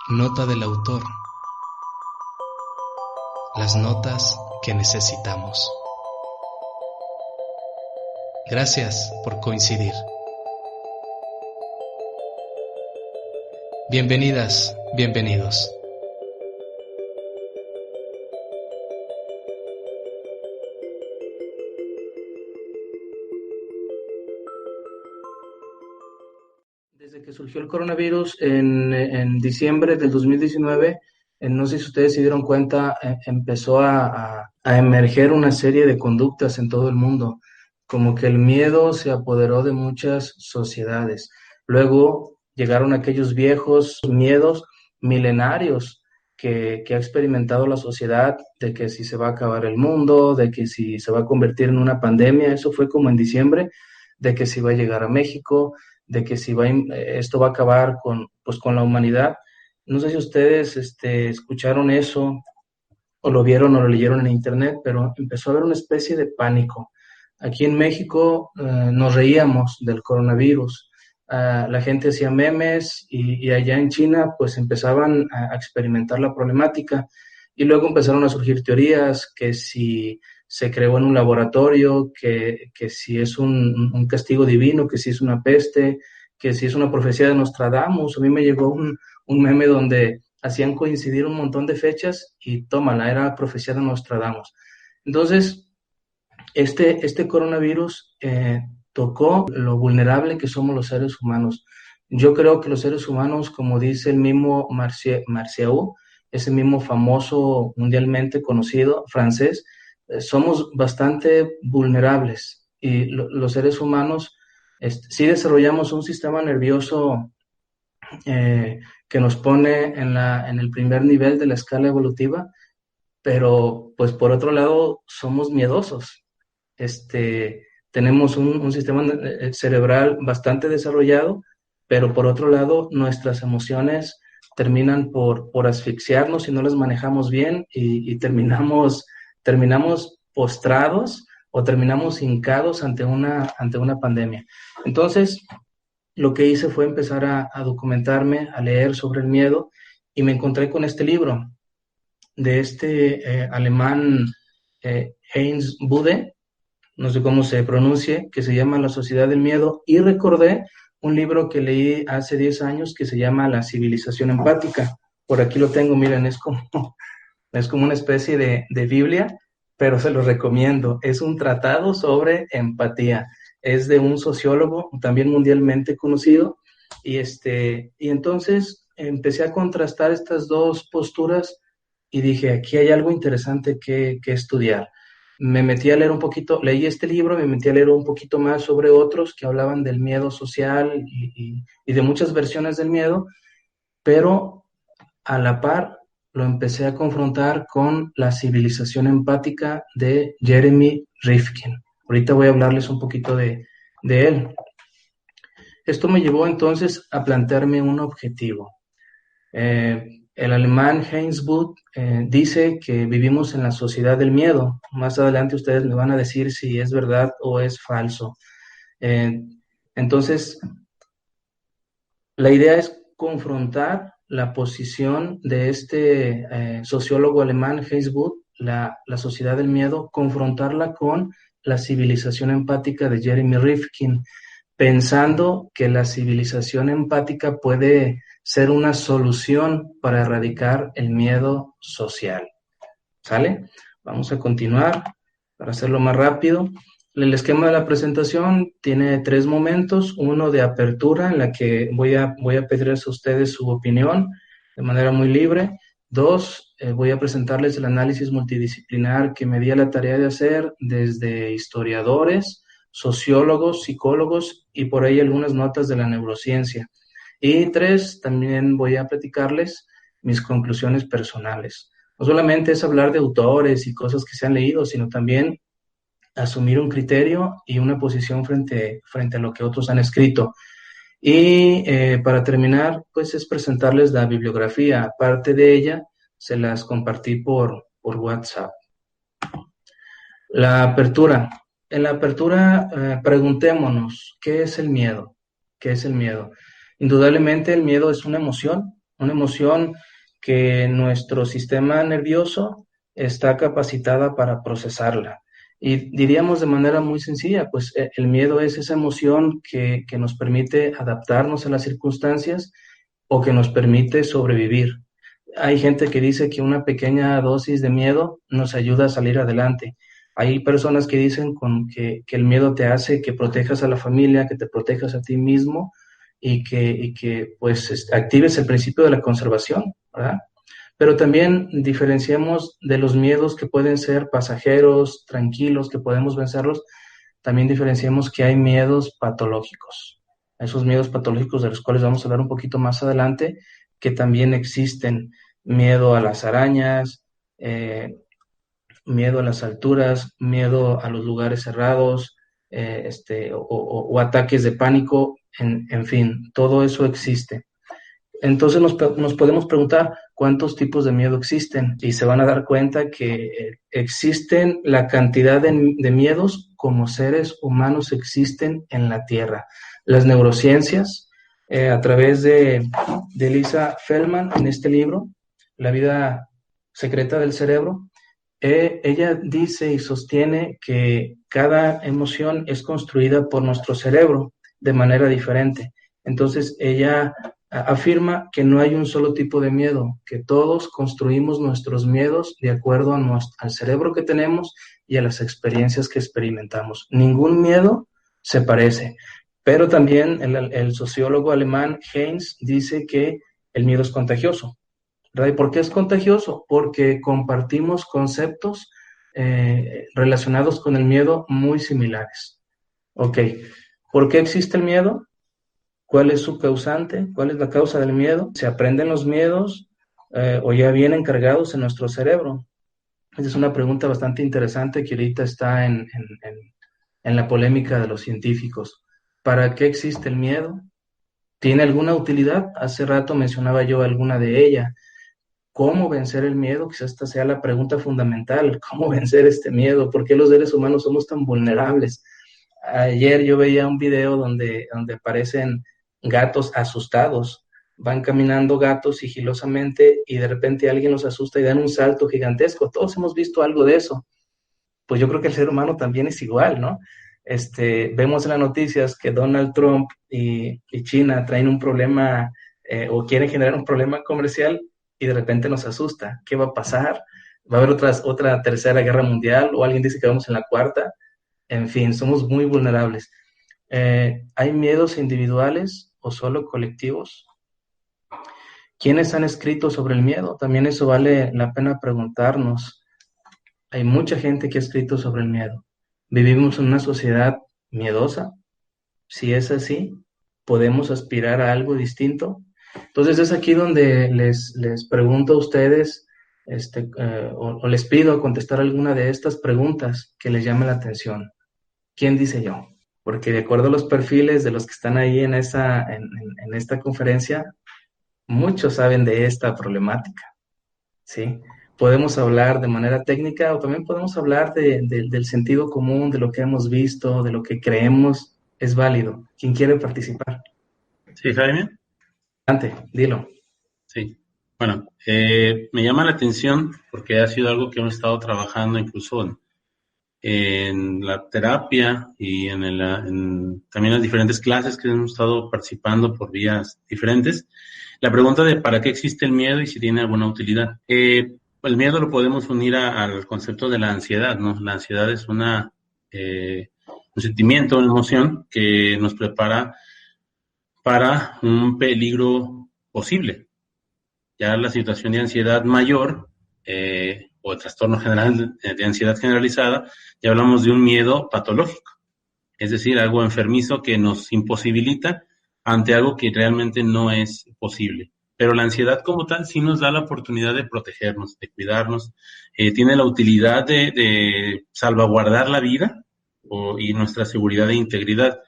Nota del autor. Las notas que necesitamos. Gracias por coincidir. Bienvenidas, bienvenidos. Desde que surgió el coronavirus en diciembre del 2019, no sé si ustedes se dieron cuenta, empezó a emerger una serie de conductas en todo el mundo, como que el miedo se apoderó de muchas sociedades. Luego llegaron aquellos viejos miedos milenarios que ha experimentado la sociedad, de que si se va a acabar el mundo, de que si se va a convertir en una pandemia. Eso fue como en diciembre, de que si va a llegar a México, de que si esto va a acabar con la humanidad. No sé si ustedes escucharon eso, o lo vieron o lo leyeron en internet, pero empezó a haber una especie de pánico. Aquí en México nos reíamos del coronavirus. La gente hacía memes y allá en China pues empezaban a experimentar la problemática, y luego empezaron a surgir teorías que si se creó en un laboratorio, que si es un castigo divino, que si es una peste, que si es una profecía de Nostradamus. A mí me llegó un meme donde hacían coincidir un montón de fechas y tómala, era profecía de Nostradamus. Entonces, este coronavirus tocó lo vulnerable que somos los seres humanos. Yo creo que los seres humanos, como dice el mismo Marciau, ese mismo famoso, mundialmente conocido francés, somos bastante vulnerables, y los seres humanos sí desarrollamos un sistema nervioso que nos pone en el primer nivel de la escala evolutiva, pero pues por otro lado somos miedosos. Tenemos un sistema cerebral bastante desarrollado, pero por otro lado nuestras emociones terminan por asfixiarnos si no las manejamos bien, y terminamos postrados o terminamos hincados ante una pandemia. Entonces, lo que hice fue empezar a documentarme, a leer sobre el miedo, y me encontré con este libro de alemán, Heinz Bude, no sé cómo se pronuncie, que se llama La Sociedad del Miedo, y recordé un libro que leí hace 10 años que se llama La Civilización Empática. Por aquí lo tengo, miren, es como una especie de Biblia, pero se lo recomiendo. Es un tratado sobre empatía. Es de un sociólogo también mundialmente conocido, y entonces empecé a contrastar estas dos posturas y dije, aquí hay algo interesante que estudiar. Me metí a leer un poquito, leí este libro, me metí a leer un poquito más sobre otros que hablaban del miedo social y de muchas versiones del miedo, pero a la par lo empecé a confrontar con La Civilización Empática de Jeremy Rifkin. Ahorita voy a hablarles un poquito de él. Esto me llevó entonces a plantearme un objetivo. El alemán Heinz Bude dice que vivimos en la sociedad del miedo. Más adelante ustedes me van a decir si es verdad o es falso. Entonces, la idea es confrontar la posición de sociólogo alemán Heinz Bude, la sociedad del miedo, confrontarla con La Civilización Empática de Jeremy Rifkin, pensando que la civilización empática puede ser una solución para erradicar el miedo social. ¿Sale? Vamos a continuar para hacerlo más rápido. El esquema de la presentación tiene 3 momentos: uno de apertura, en la que voy a pedirles a ustedes su opinión de manera muy libre. 2, voy a presentarles el análisis multidisciplinar que me di a la tarea de hacer desde historiadores, sociólogos, psicólogos y por ahí algunas notas de la neurociencia. Y 3, también voy a platicarles mis conclusiones personales. No solamente es hablar de autores y cosas que se han leído, sino también asumir un criterio y una posición frente a lo que otros han escrito. Y para terminar, pues es presentarles la bibliografía. Parte de ella se las compartí por WhatsApp. La apertura. En la apertura, preguntémonos, ¿qué es el miedo? ¿Qué es el miedo? Indudablemente el miedo es una emoción, una emoción que nuestro sistema nervioso está capacitada para procesarla. Y diríamos de manera muy sencilla, pues el miedo es esa emoción que nos permite adaptarnos a las circunstancias o que nos permite sobrevivir. Hay gente que dice que una pequeña dosis de miedo nos ayuda a salir adelante. Hay personas que dicen que el miedo te hace que protejas a la familia, que te protejas a ti mismo y que pues actives el principio de la conservación, ¿verdad? Pero también diferenciamos de los miedos que pueden ser pasajeros, tranquilos, que podemos vencerlos. También diferenciamos que hay miedos patológicos. Esos miedos patológicos de los cuales vamos a hablar un poquito más adelante, que también existen. Miedo a las arañas, miedo a las alturas, miedo a los lugares cerrados, o ataques de pánico, en fin, todo eso existe. Entonces nos podemos preguntar cuántos tipos de miedo existen y se van a dar cuenta que existen la cantidad de miedos como seres humanos existen en la Tierra. Las neurociencias, a través de Lisa Feldman, en este libro, La vida secreta del cerebro, ella dice y sostiene que cada emoción es construida por nuestro cerebro de manera diferente. Entonces ella afirma que no hay un solo tipo de miedo, que todos construimos nuestros miedos de acuerdo al cerebro que tenemos y a las experiencias que experimentamos. Ningún miedo se parece, pero también el sociólogo alemán Heinz dice que el miedo es contagioso. ¿Verdad? ¿Y por qué es contagioso? Porque compartimos conceptos relacionados con el miedo muy similares. Ok, ¿por qué existe el miedo? ¿Cuál es su causante? ¿Cuál es la causa del miedo? ¿Se aprenden los miedos o ya vienen cargados en nuestro cerebro? Esa es una pregunta bastante interesante que ahorita está en la polémica de los científicos. ¿Para qué existe el miedo? ¿Tiene alguna utilidad? Hace rato mencionaba yo alguna de ellas. ¿Cómo vencer el miedo? Quizás esta sea la pregunta fundamental. ¿Cómo vencer este miedo? ¿Por qué los seres humanos somos tan vulnerables? Ayer yo veía un video donde aparecen gatos asustados. Van caminando gatos sigilosamente y de repente alguien los asusta y dan un salto gigantesco. Todos hemos visto algo de eso. Pues yo creo que el ser humano también es igual, ¿no? Vemos en las noticias que Donald Trump y China traen un problema o quieren generar un problema comercial y de repente nos asusta. ¿Qué va a pasar? ¿Va a haber otra tercera guerra mundial? ¿O alguien dice que vamos en la cuarta? En fin, somos muy vulnerables. ¿Hay miedos individuales o solo colectivos? ¿Quiénes han escrito sobre el miedo? También eso vale la pena preguntarnos. Hay mucha gente que ha escrito sobre el miedo. ¿Vivimos en una sociedad miedosa? Si es así, ¿podemos aspirar a algo distinto? Entonces es aquí donde les pregunto a ustedes, o les pido contestar alguna de estas preguntas que les llame la atención. ¿Quién dice yo? Porque de acuerdo a los perfiles de los que están ahí en esta conferencia, muchos saben de esta problemática, ¿sí? Podemos hablar de manera técnica o también podemos hablar del sentido común, de lo que hemos visto, de lo que creemos es válido. ¿Quién quiere participar? Sí, Jaime. Adelante, dilo. Sí. Bueno, me llama la atención porque ha sido algo que hemos estado trabajando incluso en la terapia y también las diferentes clases que hemos estado participando por vías diferentes. La pregunta de ¿para qué existe el miedo y si tiene alguna utilidad? El miedo lo podemos unir al concepto de la ansiedad, ¿no? La ansiedad es un sentimiento, una emoción que nos prepara para un peligro posible. Ya la situación de ansiedad mayor o de trastorno general de ansiedad generalizada, ya hablamos de un miedo patológico, es decir, algo enfermizo que nos imposibilita ante algo que realmente no es posible. Pero la ansiedad como tal sí nos da la oportunidad de protegernos, de cuidarnos, tiene la utilidad de salvaguardar la vida y nuestra seguridad e integridad.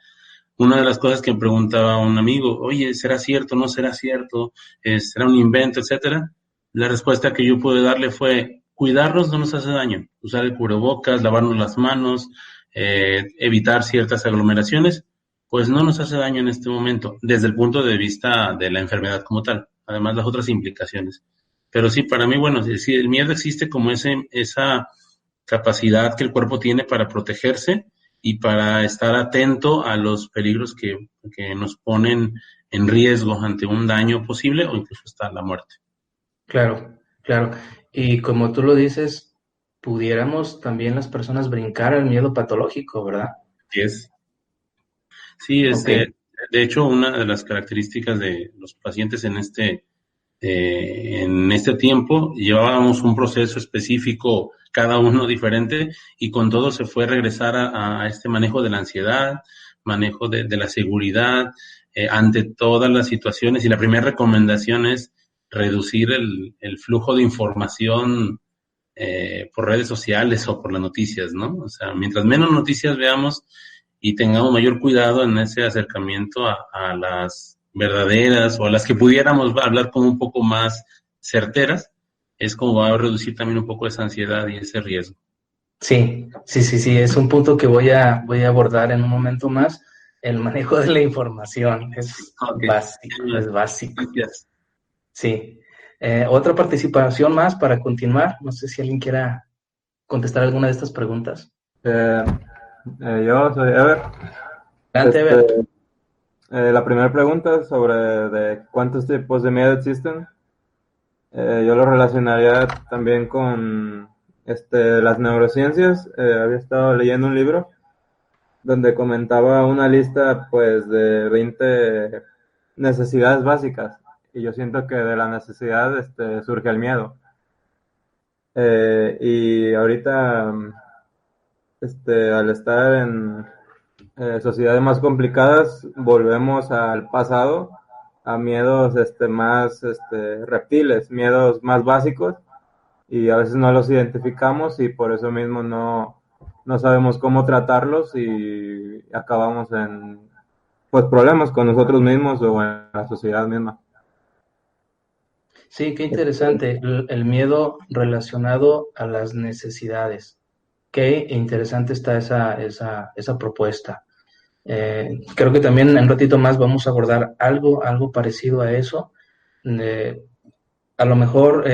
Una de las cosas que me preguntaba un amigo, oye, ¿será cierto, no será cierto? ¿Será un invento, etcétera? La respuesta que yo pude darle fue, cuidarnos no nos hace daño. Usar el cubrebocas, lavarnos las manos, evitar ciertas aglomeraciones, pues no nos hace daño en este momento, desde el punto de vista de la enfermedad como tal. además las otras implicaciones. Pero sí, para mí, bueno, sí, el miedo existe como esa capacidad que el cuerpo tiene para protegerse y para estar atento a los peligros que nos ponen en riesgo ante un daño posible o incluso hasta la muerte. Claro, claro. Y como tú lo dices, pudiéramos también las personas brincar al miedo patológico, ¿verdad? Así es. Sí, Ok, de hecho, una de las características de los pacientes en este tiempo, llevábamos un proceso específico, cada uno diferente, y con todo se fue regresar a este manejo de la ansiedad, manejo de la seguridad, ante todas las situaciones. Y la primera recomendación es reducir el flujo de información por redes sociales o por las noticias, ¿no? O sea, mientras menos noticias veamos y tengamos mayor cuidado en ese acercamiento a las verdaderas o a las que pudiéramos hablar como un poco más certeras, es como va a reducir también un poco esa ansiedad y ese riesgo. sí, sí, sí, sí, es un punto que voy a abordar en un momento más. El manejo de la información es Ok, básico, es básico. gracias. Sí. Otra participación más para continuar. No sé si alguien quiera contestar alguna de estas preguntas. Eh, yo soy Ever. Adelante, Este, Ever. la primera pregunta sobre de cuántos tipos de miedo existen. Yo lo relacionaría también con las neurociencias. Había estado leyendo un libro donde comentaba una lista pues de 20 necesidades básicas y yo siento que de la necesidad surge el miedo. Y ahorita al estar en sociedades más complicadas, volvemos al pasado, a miedos más reptiles, miedos más básicos, y a veces no los identificamos y por eso mismo no sabemos cómo tratarlos y acabamos en pues problemas con nosotros mismos o en la sociedad misma. Sí, qué interesante. El miedo relacionado a las necesidades. Qué interesante está esa propuesta. Creo que también en un ratito más vamos a abordar algo parecido a eso. A lo mejor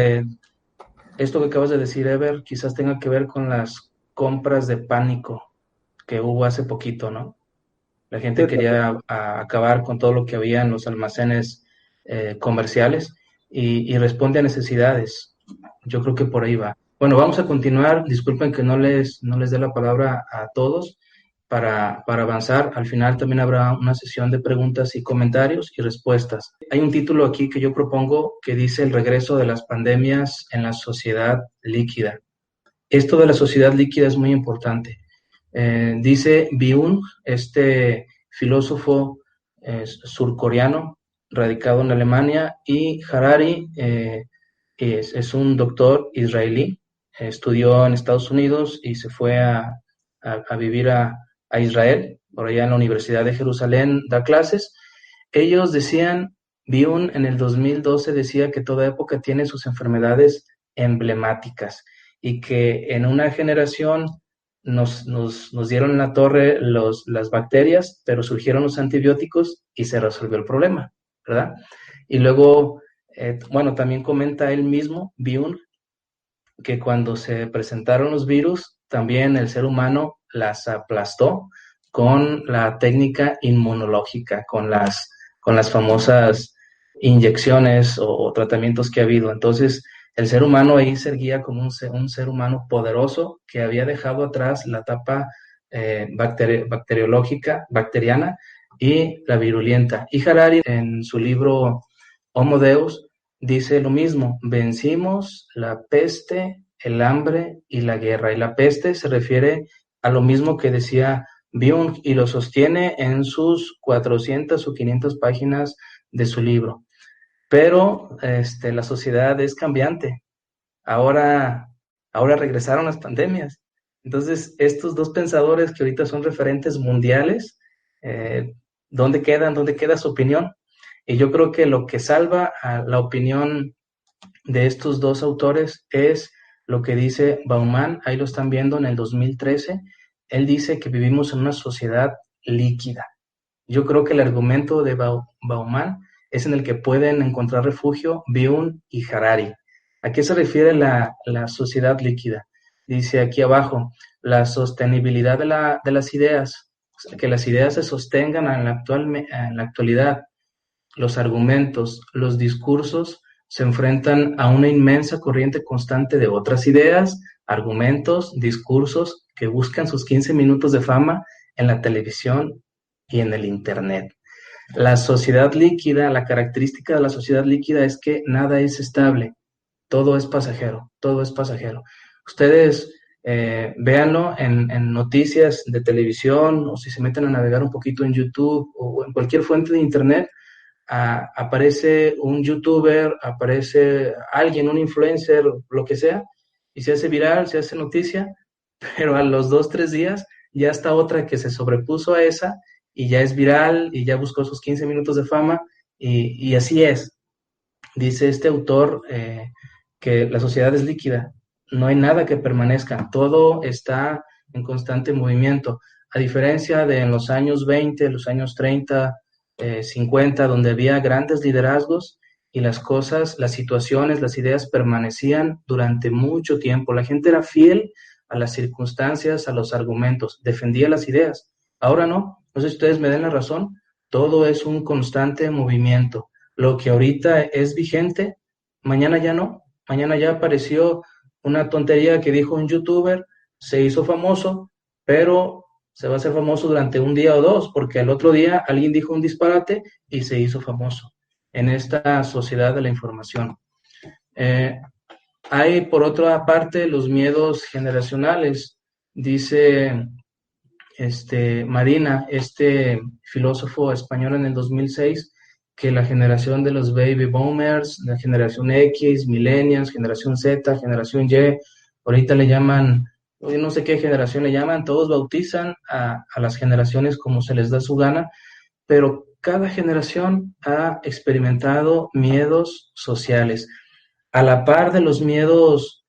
esto que acabas de decir, Ever, quizás tenga que ver con las compras de pánico que hubo hace poquito, ¿no? La gente Sí, quería acabar con todo lo que había en los almacenes comerciales y responde a necesidades. Yo creo que por ahí va. Bueno, vamos a continuar. Disculpen que no les dé la palabra a todos para avanzar. Al final también habrá una sesión de preguntas y comentarios y respuestas. Hay un título aquí que yo propongo que dice El regreso de las pandemias en la sociedad líquida. Esto de la sociedad líquida es muy importante. Dice Byung, este filósofo surcoreano radicado en Alemania, y Harari es un doctor israelí, estudió en Estados Unidos y se fue a vivir a Israel, por allá en la Universidad de Jerusalén, da clases. Ellos decían, Byung en el 2012 decía que toda época tiene sus enfermedades emblemáticas y que en una generación nos dieron en la torre las bacterias, pero surgieron los antibióticos y se resolvió el problema, ¿verdad? Y luego, bueno, también comenta él mismo, Byung, que cuando se presentaron los virus, también el ser humano las aplastó con la técnica inmunológica, con las famosas inyecciones o tratamientos que ha habido. Entonces, el ser humano ahí se erguía como un ser humano poderoso que había dejado atrás la etapa bacteriológica, bacteriana y la virulenta. Y Harari, en su libro Homo Deus, dice lo mismo: vencimos la peste, el hambre y la guerra. Y la peste se refiere a lo mismo que decía Byung y lo sostiene en sus 400 o 500 páginas de su libro. Pero la sociedad es cambiante. Ahora regresaron las pandemias. Entonces, estos dos pensadores que ahorita son referentes mundiales, ¿dónde quedan? ¿Dónde queda su opinión? Y yo creo que lo que salva a la opinión de estos dos autores es lo que dice Bauman. Ahí lo están viendo en el 2013. Él dice que vivimos en una sociedad líquida. Yo creo que el argumento de Bauman es en el que pueden encontrar refugio Byung y Harari. ¿A qué se refiere la sociedad líquida? Dice aquí abajo, la sostenibilidad de las ideas, que las ideas se sostengan en la actualidad. Los argumentos, los discursos se enfrentan a una inmensa corriente constante de otras ideas, argumentos, discursos que buscan sus 15 minutos de fama en la televisión y en el Internet. La sociedad líquida, la característica de la sociedad líquida es que nada es estable, todo es pasajero, todo es pasajero. Ustedes véanlo en noticias de televisión, o si se meten a navegar un poquito en YouTube o en cualquier fuente de Internet, aparece un youtuber, aparece alguien, un influencer, lo que sea, y se hace viral, se hace noticia, pero a los 2-3 días ya está otra que se sobrepuso a esa y ya es viral y ya buscó sus 15 minutos de fama y así es. Dice este autor que la sociedad es líquida, no hay nada que permanezca, todo está en constante movimiento, a diferencia de en los años 20, los años 30, 50, donde había grandes liderazgos y las cosas, las situaciones, las ideas permanecían durante mucho tiempo. La gente era fiel a las circunstancias, a los argumentos, defendía las ideas. Ahora no sé si ustedes me den la razón, todo es un constante movimiento. Lo que ahorita es vigente, mañana ya no, mañana ya apareció una tontería que dijo un youtuber, se hizo famoso, pero se va a hacer famoso durante un día o dos, porque al otro día alguien dijo un disparate y se hizo famoso en esta sociedad de la información. Hay, por otra parte, los miedos generacionales. Dice Marina, filósofo español en el 2006, que la generación de los baby boomers, la generación X, millennials, generación Z, generación Y, ahorita le llaman, no sé qué generación le llaman, todos bautizan a las generaciones como se les da su gana, pero cada generación ha experimentado miedos sociales. A la par de los miedos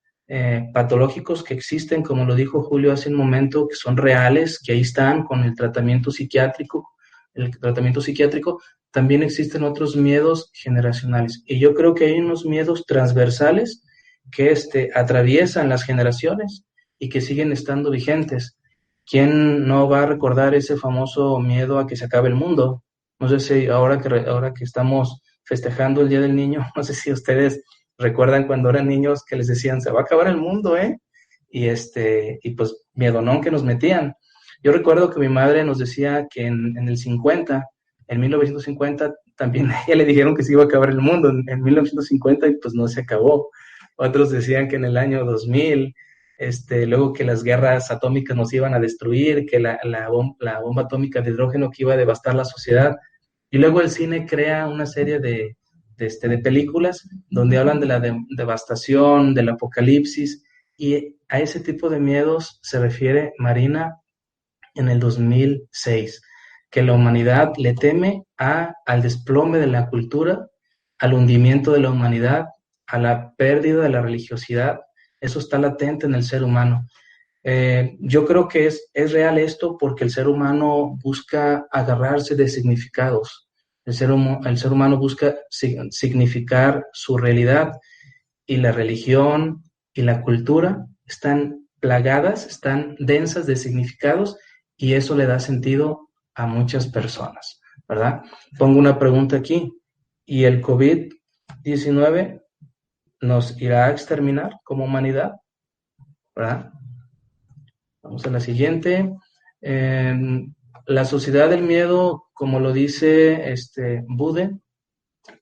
patológicos que existen, como lo dijo Julio hace un momento, que son reales, que ahí están con el tratamiento psiquiátrico, también existen otros miedos generacionales. Y yo creo que hay unos miedos transversales que atraviesan las generaciones y que siguen estando vigentes. ¿Quién no va a recordar ese famoso miedo a que se acabe el mundo? No sé si ahora que estamos festejando el Día del Niño, no sé si ustedes recuerdan cuando eran niños que les decían, se va a acabar el mundo, ¿eh? Y pues miedonón que nos metían. Yo recuerdo que mi madre nos decía que en el 50, en 1950, también a ella le dijeron que se iba a acabar el mundo en 1950 y pues no se acabó. Otros decían que en el año 2000, luego que las guerras atómicas nos iban a destruir, que la bomba atómica de hidrógeno que iba a devastar la sociedad. Y luego el cine crea una serie de películas donde hablan de la devastación, del apocalipsis, y a ese tipo de miedos se refiere Marina en el 2006, que la humanidad le teme al desplome de la cultura, al hundimiento de la humanidad, a la pérdida de la religiosidad. Eso está latente en el ser humano. Yo creo que es real esto porque el ser humano busca agarrarse de significados. El ser humano busca significar su realidad, y la religión y la cultura están plagadas, están densas de significados, y eso le da sentido a muchas personas, ¿verdad? Pongo una pregunta aquí. ¿Y el COVID-19 nos irá a exterminar como humanidad? ¿Verdad? Vamos a la siguiente. La sociedad del miedo, como lo dice Bude,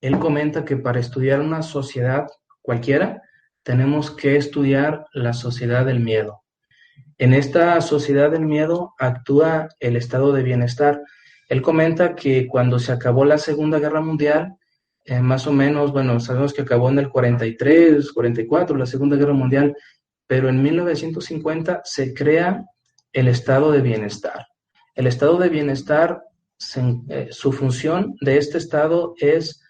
él comenta que para estudiar una sociedad cualquiera, tenemos que estudiar la sociedad del miedo. En esta sociedad del miedo actúa el estado de bienestar. Él comenta que cuando se acabó la Segunda Guerra Mundial, más o menos, bueno, sabemos que acabó en el 43, 44, la Segunda Guerra Mundial, pero en 1950 se crea el estado de bienestar. El estado de bienestar, su función de este estado es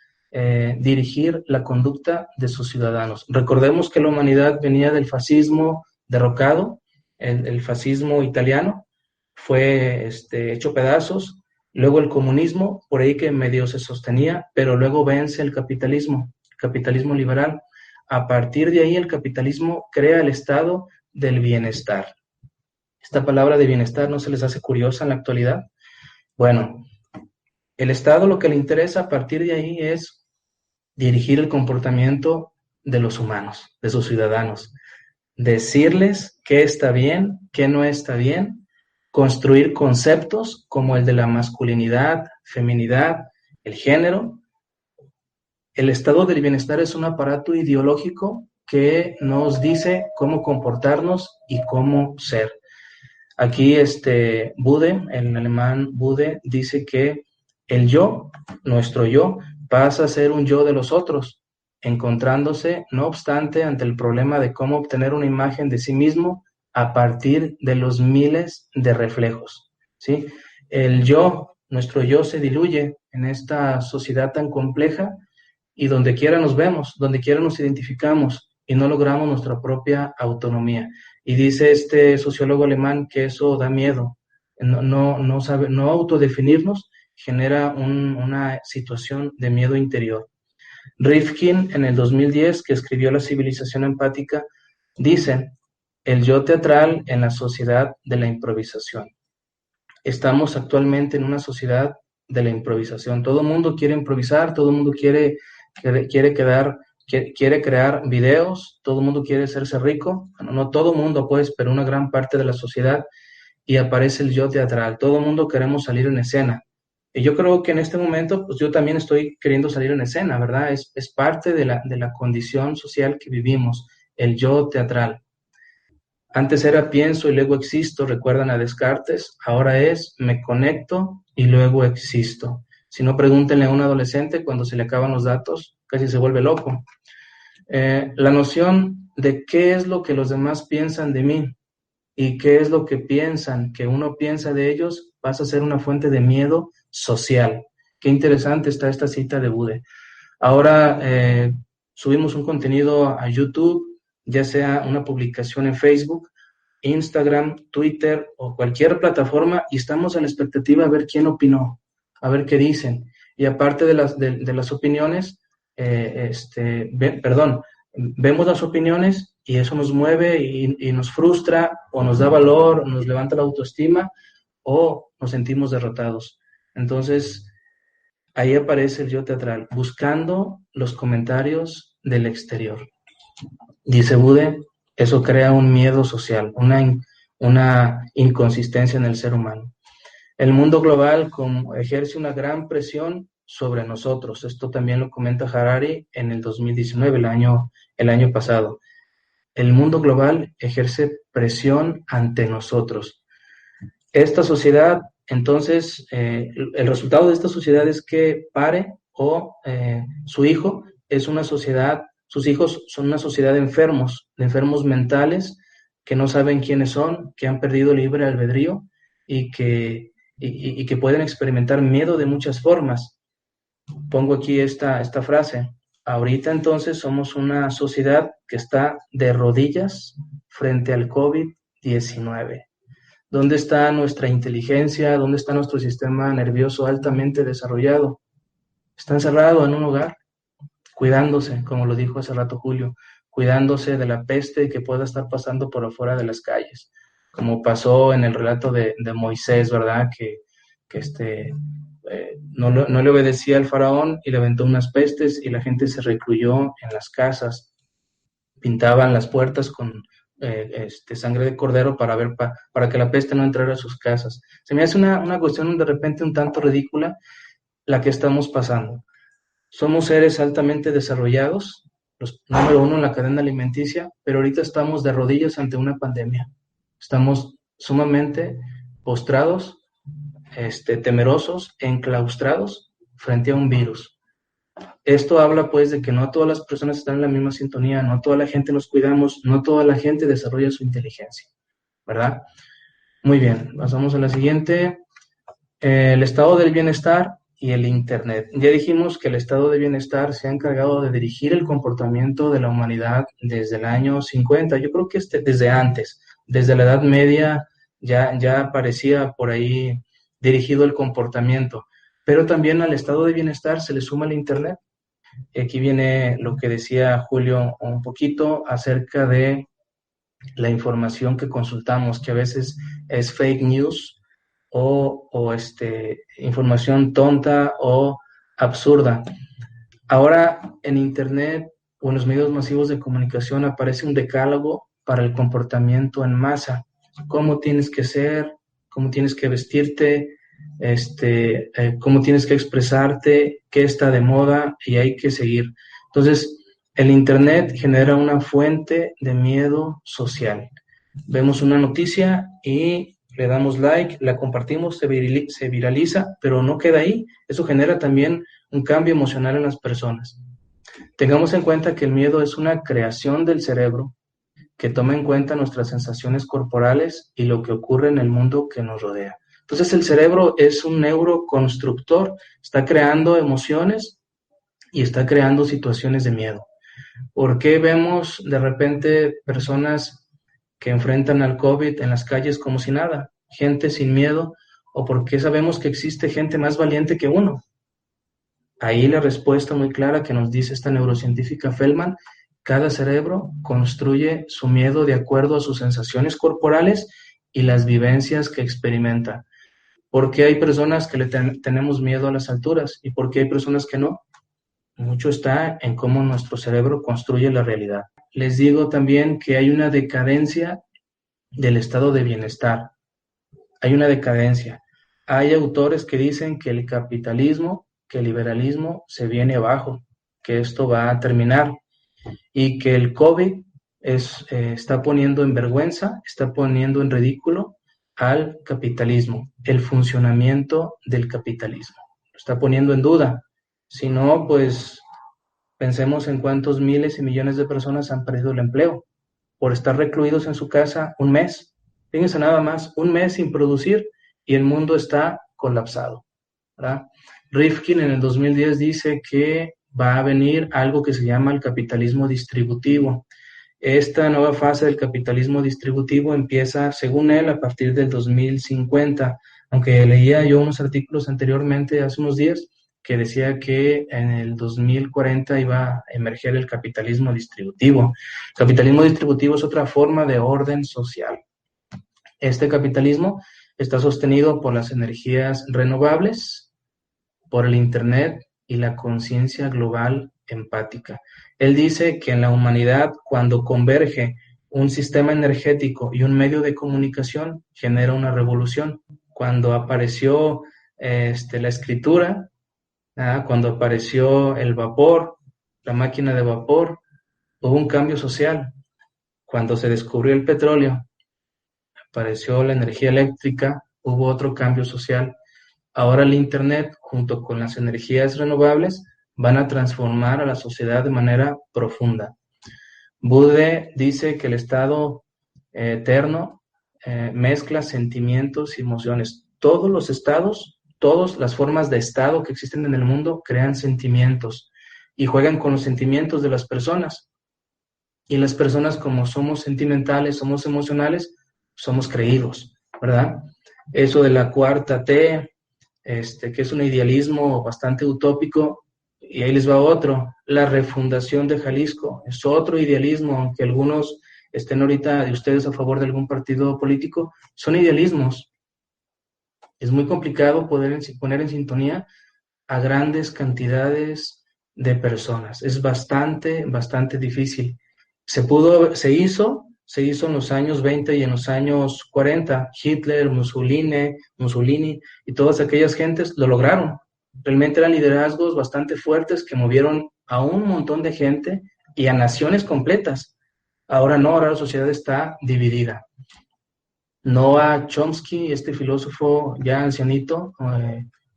dirigir la conducta de sus ciudadanos. Recordemos que la humanidad venía del fascismo derrocado, el fascismo italiano fue hecho pedazos, Luego el comunismo, por ahí que medio se sostenía, pero luego vence el capitalismo liberal. A partir de ahí el capitalismo crea el estado del bienestar. Esta palabra de bienestar ¿no se les hace curiosa en la actualidad? Bueno, el Estado lo que le interesa a partir de ahí es dirigir el comportamiento de los humanos, de sus ciudadanos, decirles qué está bien, qué no está bien, construir conceptos como el de la masculinidad, feminidad, el género. El estado del bienestar es un aparato ideológico que nos dice cómo comportarnos y cómo ser. Aquí Bude, el alemán Bude, dice que el yo, nuestro yo, pasa a ser un yo de los otros, encontrándose, no obstante, ante el problema de cómo obtener una imagen de sí mismo a partir de los miles de reflejos, ¿sí? El yo, nuestro yo se diluye en esta sociedad tan compleja y donde quiera nos vemos, donde quiera nos identificamos y no logramos nuestra propia autonomía. Y dice este sociólogo alemán que eso da miedo, no autodefinirnos genera una situación de miedo interior. Rifkin, en el 2010, que escribió La civilización empática, dice, el yo teatral en la sociedad de la improvisación. Estamos actualmente en una sociedad de la improvisación. Todo el mundo quiere improvisar, todo el mundo quiere crear videos, todo el mundo quiere hacerse rico. Bueno, no todo el mundo, pues, pero una gran parte de la sociedad, y aparece el yo teatral. Todo el mundo queremos salir en escena. Y yo creo que en este momento, pues yo también estoy queriendo salir en escena, ¿verdad? Es parte de la condición social que vivimos, el yo teatral. Antes era pienso y luego existo, recuerdan a Descartes, ahora es me conecto y luego existo. Si no, pregúntenle a un adolescente cuando se le acaban los datos, casi se vuelve loco. La noción de qué es lo que los demás piensan de mí y qué es lo que piensan, que uno piensa de ellos, pasa a ser una fuente de miedo social. Qué interesante está esta cita de Bude. Ahora subimos un contenido a YouTube, ya sea una publicación en Facebook, Instagram, Twitter o cualquier plataforma, y estamos a la expectativa de ver quién opinó, a ver qué dicen. Y aparte de las opiniones, vemos las opiniones y eso nos mueve y nos frustra o nos da valor, nos levanta la autoestima o nos sentimos derrotados. Entonces, ahí aparece el yo teatral, buscando los comentarios del exterior. Dice Bude, eso crea un miedo social, una inconsistencia en el ser humano. El mundo global ejerce una gran presión sobre nosotros. Esto también lo comenta Harari en el 2019, el año pasado. El mundo global ejerce presión ante nosotros. Esta sociedad, entonces, el resultado de esta sociedad es que pare o su hijo es una sociedad, sus hijos son una sociedad de enfermos mentales, que no saben quiénes son, que han perdido libre albedrío y que pueden experimentar miedo de muchas formas. Pongo aquí esta frase. Ahorita entonces somos una sociedad que está de rodillas frente al COVID-19. ¿Dónde está nuestra inteligencia? ¿Dónde está nuestro sistema nervioso altamente desarrollado? Está encerrado en un hogar, cuidándose, como lo dijo hace rato Julio, cuidándose de la peste que pueda estar pasando por afuera de las calles, como pasó en el relato de Moisés, ¿verdad? Que no le obedecía al faraón y le aventó unas pestes y la gente se recluyó en las casas, pintaban las puertas con sangre de cordero para que la peste no entrara a sus casas. Se me hace una cuestión de repente un tanto ridícula la que estamos pasando. Somos seres altamente desarrollados, los número uno en la cadena alimenticia, pero ahorita estamos de rodillas ante una pandemia. Estamos sumamente postrados, temerosos, enclaustrados frente a un virus. Esto habla pues de que no todas las personas están en la misma sintonía, no toda la gente nos cuidamos, no toda la gente desarrolla su inteligencia, ¿verdad? Muy bien, pasamos a la siguiente. El estado del bienestar y el Internet. Ya dijimos que el estado de bienestar se ha encargado de dirigir el comportamiento de la humanidad desde el año 50. Yo creo que desde antes, desde la Edad Media ya aparecía por ahí dirigido al comportamiento, pero también al estado de bienestar se le suma el Internet. Aquí viene lo que decía Julio un poquito acerca de la información que consultamos, que a veces es fake news o información tonta o absurda. Ahora en Internet o en los medios masivos de comunicación aparece un decálogo para el comportamiento en masa. Cómo tienes que ser, cómo tienes que vestirte, cómo tienes que expresarte, qué está de moda y hay que seguir. Entonces, el Internet genera una fuente de miedo social. Vemos una noticia y le damos like, la compartimos, se viraliza, pero no queda ahí. Eso genera también un cambio emocional en las personas. Tengamos en cuenta que el miedo es una creación del cerebro que toma en cuenta nuestras sensaciones corporales y lo que ocurre en el mundo que nos rodea. Entonces el cerebro es un neuroconstructor, está creando emociones y está creando situaciones de miedo. ¿Por qué vemos de repente personas que enfrentan al COVID en las calles como si nada? Gente sin miedo, ¿o por qué sabemos que existe gente más valiente que uno? Ahí la respuesta muy clara que nos dice esta neurocientífica Feldman: cada cerebro construye su miedo de acuerdo a sus sensaciones corporales y las vivencias que experimenta. ¿Por qué hay personas que tenemos miedo a las alturas y por qué hay personas que no? Mucho está en cómo nuestro cerebro construye la realidad. Les digo también que hay una decadencia del estado de bienestar. Hay una decadencia. Hay autores que dicen que el capitalismo, que el liberalismo se viene abajo, que esto va a terminar y que el COVID está poniendo en vergüenza, está poniendo en ridículo al capitalismo, el funcionamiento del capitalismo. Lo está poniendo en duda. Si no, pues pensemos en cuántos miles y millones de personas han perdido el empleo por estar recluidos en su casa un mes. Fíjense nada más, un mes sin producir y el mundo está colapsado, ¿verdad? Rifkin en el 2010 dice que va a venir algo que se llama el capitalismo distributivo. Esta nueva fase del capitalismo distributivo empieza, según él, a partir del 2050, aunque leía yo unos artículos anteriormente, hace unos días, que decía que en el 2040 iba a emerger el capitalismo distributivo. El capitalismo distributivo es otra forma de orden social. Este capitalismo está sostenido por las energías renovables, por el Internet y la conciencia global empática. Él dice que en la humanidad, cuando converge un sistema energético y un medio de comunicación, genera una revolución. Cuando apareció la escritura, cuando apareció el vapor, la máquina de vapor, hubo un cambio social. Cuando se descubrió el petróleo, apareció la energía eléctrica, hubo otro cambio social. Ahora el Internet, junto con las energías renovables, van a transformar a la sociedad de manera profunda. Budde dice que el estado eterno mezcla sentimientos y emociones. Todos los estados, todas las formas de estado que existen en el mundo crean sentimientos y juegan con los sentimientos de las personas. Y las personas, como somos sentimentales, somos emocionales, somos creídos, ¿verdad? Eso de la cuarta T, que es un idealismo bastante utópico, y ahí les va otro, la refundación de Jalisco, es otro idealismo, aunque algunos estén ahorita de ustedes a favor de algún partido político, son idealismos. Es muy complicado poder poner en sintonía a grandes cantidades de personas, es bastante difícil. Se hizo en los años 20 y en los años 40, Hitler, Mussolini y todas aquellas gentes lo lograron. Realmente eran liderazgos bastante fuertes que movieron a un montón de gente y a naciones completas. Ahora no, ahora la sociedad está dividida. Noam Chomsky, este filósofo ya ancianito,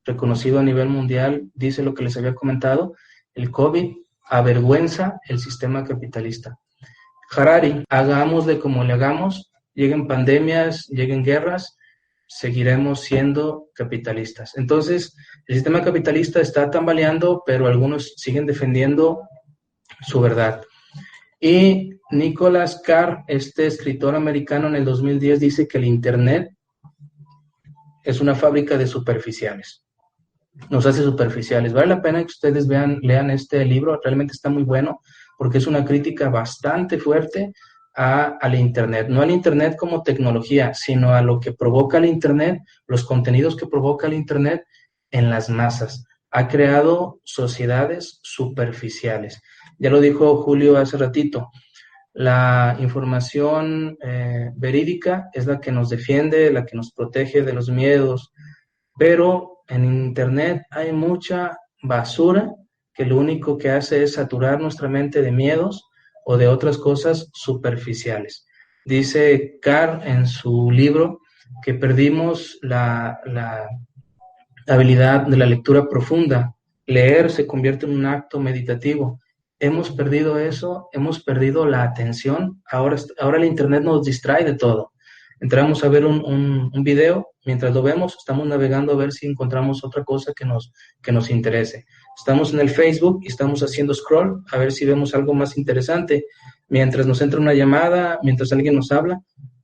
reconocido a nivel mundial, dice lo que les había comentado: el COVID avergüenza el sistema capitalista. Harari, hagámosle como le hagamos, lleguen pandemias, lleguen guerras, seguiremos siendo capitalistas. Entonces, el sistema capitalista está tambaleando, pero algunos siguen defendiendo su verdad. Y Nicholas Carr, este escritor americano, en el 2010 dice que el Internet es una fábrica de superficiales. Nos hace superficiales. Vale la pena que ustedes lean este libro, realmente está muy bueno, porque es una crítica bastante fuerte al Internet. No al Internet como tecnología, sino a lo que provoca el Internet, los contenidos que provoca el Internet en las masas. Ha creado sociedades superficiales. Ya lo dijo Julio hace ratito. La información verídica es la que nos defiende, la que nos protege de los miedos, pero en Internet hay mucha basura que lo único que hace es saturar nuestra mente de miedos o de otras cosas superficiales. Dice Carr en su libro que perdimos la habilidad de la lectura profunda. Leer se convierte en un acto meditativo. Hemos perdido eso, hemos perdido la atención. Ahora el Internet nos distrae de todo. Entramos a ver un video, mientras lo vemos, estamos navegando a ver si encontramos otra cosa que nos interese. Estamos en el Facebook y estamos haciendo scroll a ver si vemos algo más interesante. Mientras nos entra una llamada, mientras alguien nos habla,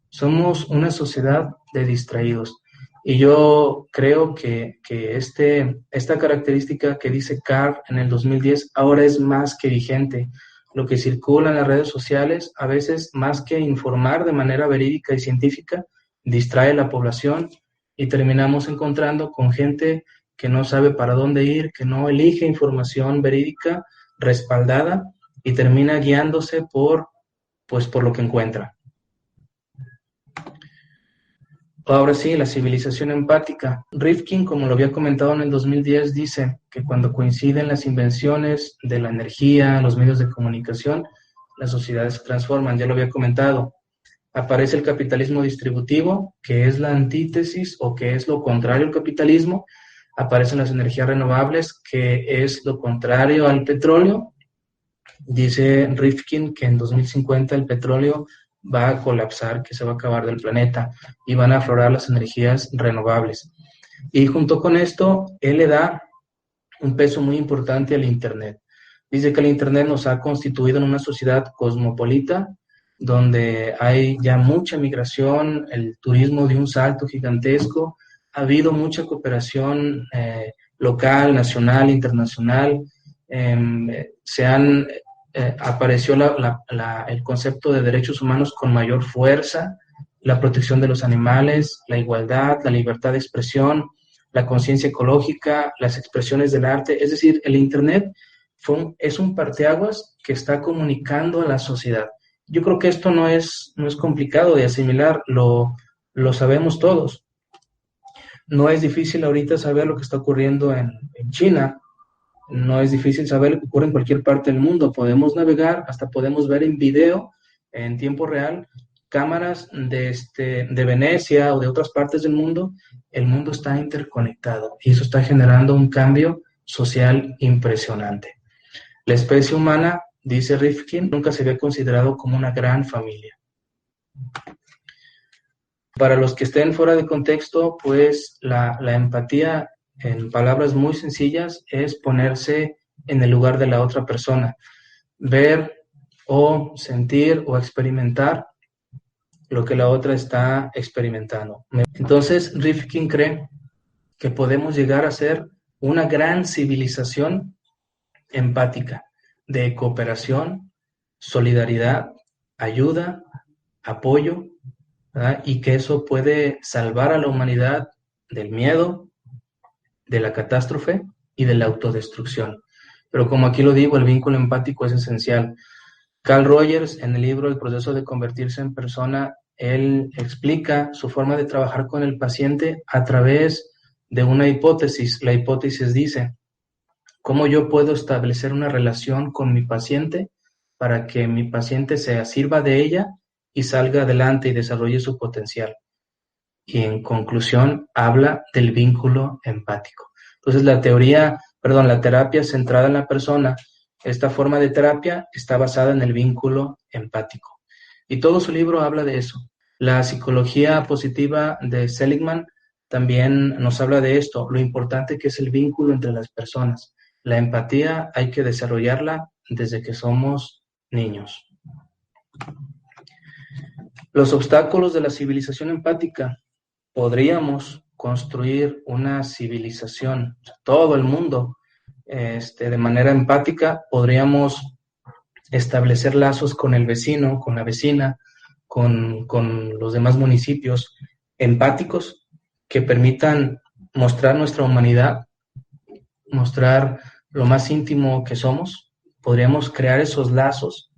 somos una sociedad de distraídos. Y yo creo que esta característica que dice Carr en el 2010 ahora es más que vigente. Lo que circula en las redes sociales, a veces más que informar de manera verídica y científica, distrae a la población y terminamos encontrando con gente que no sabe para dónde ir, que no elige información verídica respaldada y termina guiándose por lo que encuentra. Ahora sí, la civilización empática. Rifkin, como lo había comentado en el 2010, dice que cuando coinciden las invenciones de la energía, los medios de comunicación, las sociedades se transforman, ya lo había comentado. Aparece el capitalismo distributivo, que es la antítesis o que es lo contrario al capitalismo. Aparecen las energías renovables, que es lo contrario al petróleo. Dice Rifkin que en 2050 el petróleo va a colapsar, que se va a acabar del planeta y van a aflorar las energías renovables. Y junto con esto, él le da un peso muy importante al Internet. Dice que el Internet nos ha constituido en una sociedad cosmopolita, donde hay ya mucha migración, el turismo dio un salto gigantesco, ha habido mucha cooperación local, nacional, internacional, apareció el concepto de derechos humanos con mayor fuerza, la protección de los animales, la igualdad, la libertad de expresión, la conciencia ecológica, las expresiones del arte. Es decir, el Internet es un parteaguas que está comunicando a la sociedad. Yo creo que esto no es complicado de asimilar, lo sabemos todos. No es difícil ahorita saber lo que está ocurriendo en China. No es difícil saber lo que ocurre en cualquier parte del mundo. Podemos navegar, hasta podemos ver en video, en tiempo real, cámaras de Venecia o de otras partes del mundo. El mundo está interconectado y eso está generando un cambio social impresionante. La especie humana, dice Rifkin, nunca se había considerado como una gran familia. Para los que estén fuera de contexto, pues la empatía, en palabras muy sencillas, es ponerse en el lugar de la otra persona, ver o sentir o experimentar lo que la otra está experimentando. Entonces, Rifkin cree que podemos llegar a ser una gran civilización empática, de cooperación, solidaridad, ayuda, apoyo, ¿verdad? Y que eso puede salvar a la humanidad del miedo, de la catástrofe y de la autodestrucción. Pero como aquí lo digo, el vínculo empático es esencial. Carl Rogers, en el libro El proceso de convertirse en persona, él explica su forma de trabajar con el paciente a través de una hipótesis. La hipótesis dice, ¿cómo yo puedo establecer una relación con mi paciente para que mi paciente se sirva de ella y salga adelante y desarrolle su potencial? Y en conclusión habla del vínculo empático. Entonces la terapia centrada en la persona, esta forma de terapia está basada en el vínculo empático. Y todo su libro habla de eso. La psicología positiva de Seligman también nos habla de esto, lo importante que es el vínculo entre las personas. La empatía hay que desarrollarla desde que somos niños. Los obstáculos de la civilización empática. Podríamos construir una civilización, todo el mundo, de manera empática, podríamos establecer lazos con el vecino, con la vecina, con los demás municipios empáticos que permitan mostrar nuestra humanidad, mostrar lo más íntimo que somos. Podríamos crear esos lazos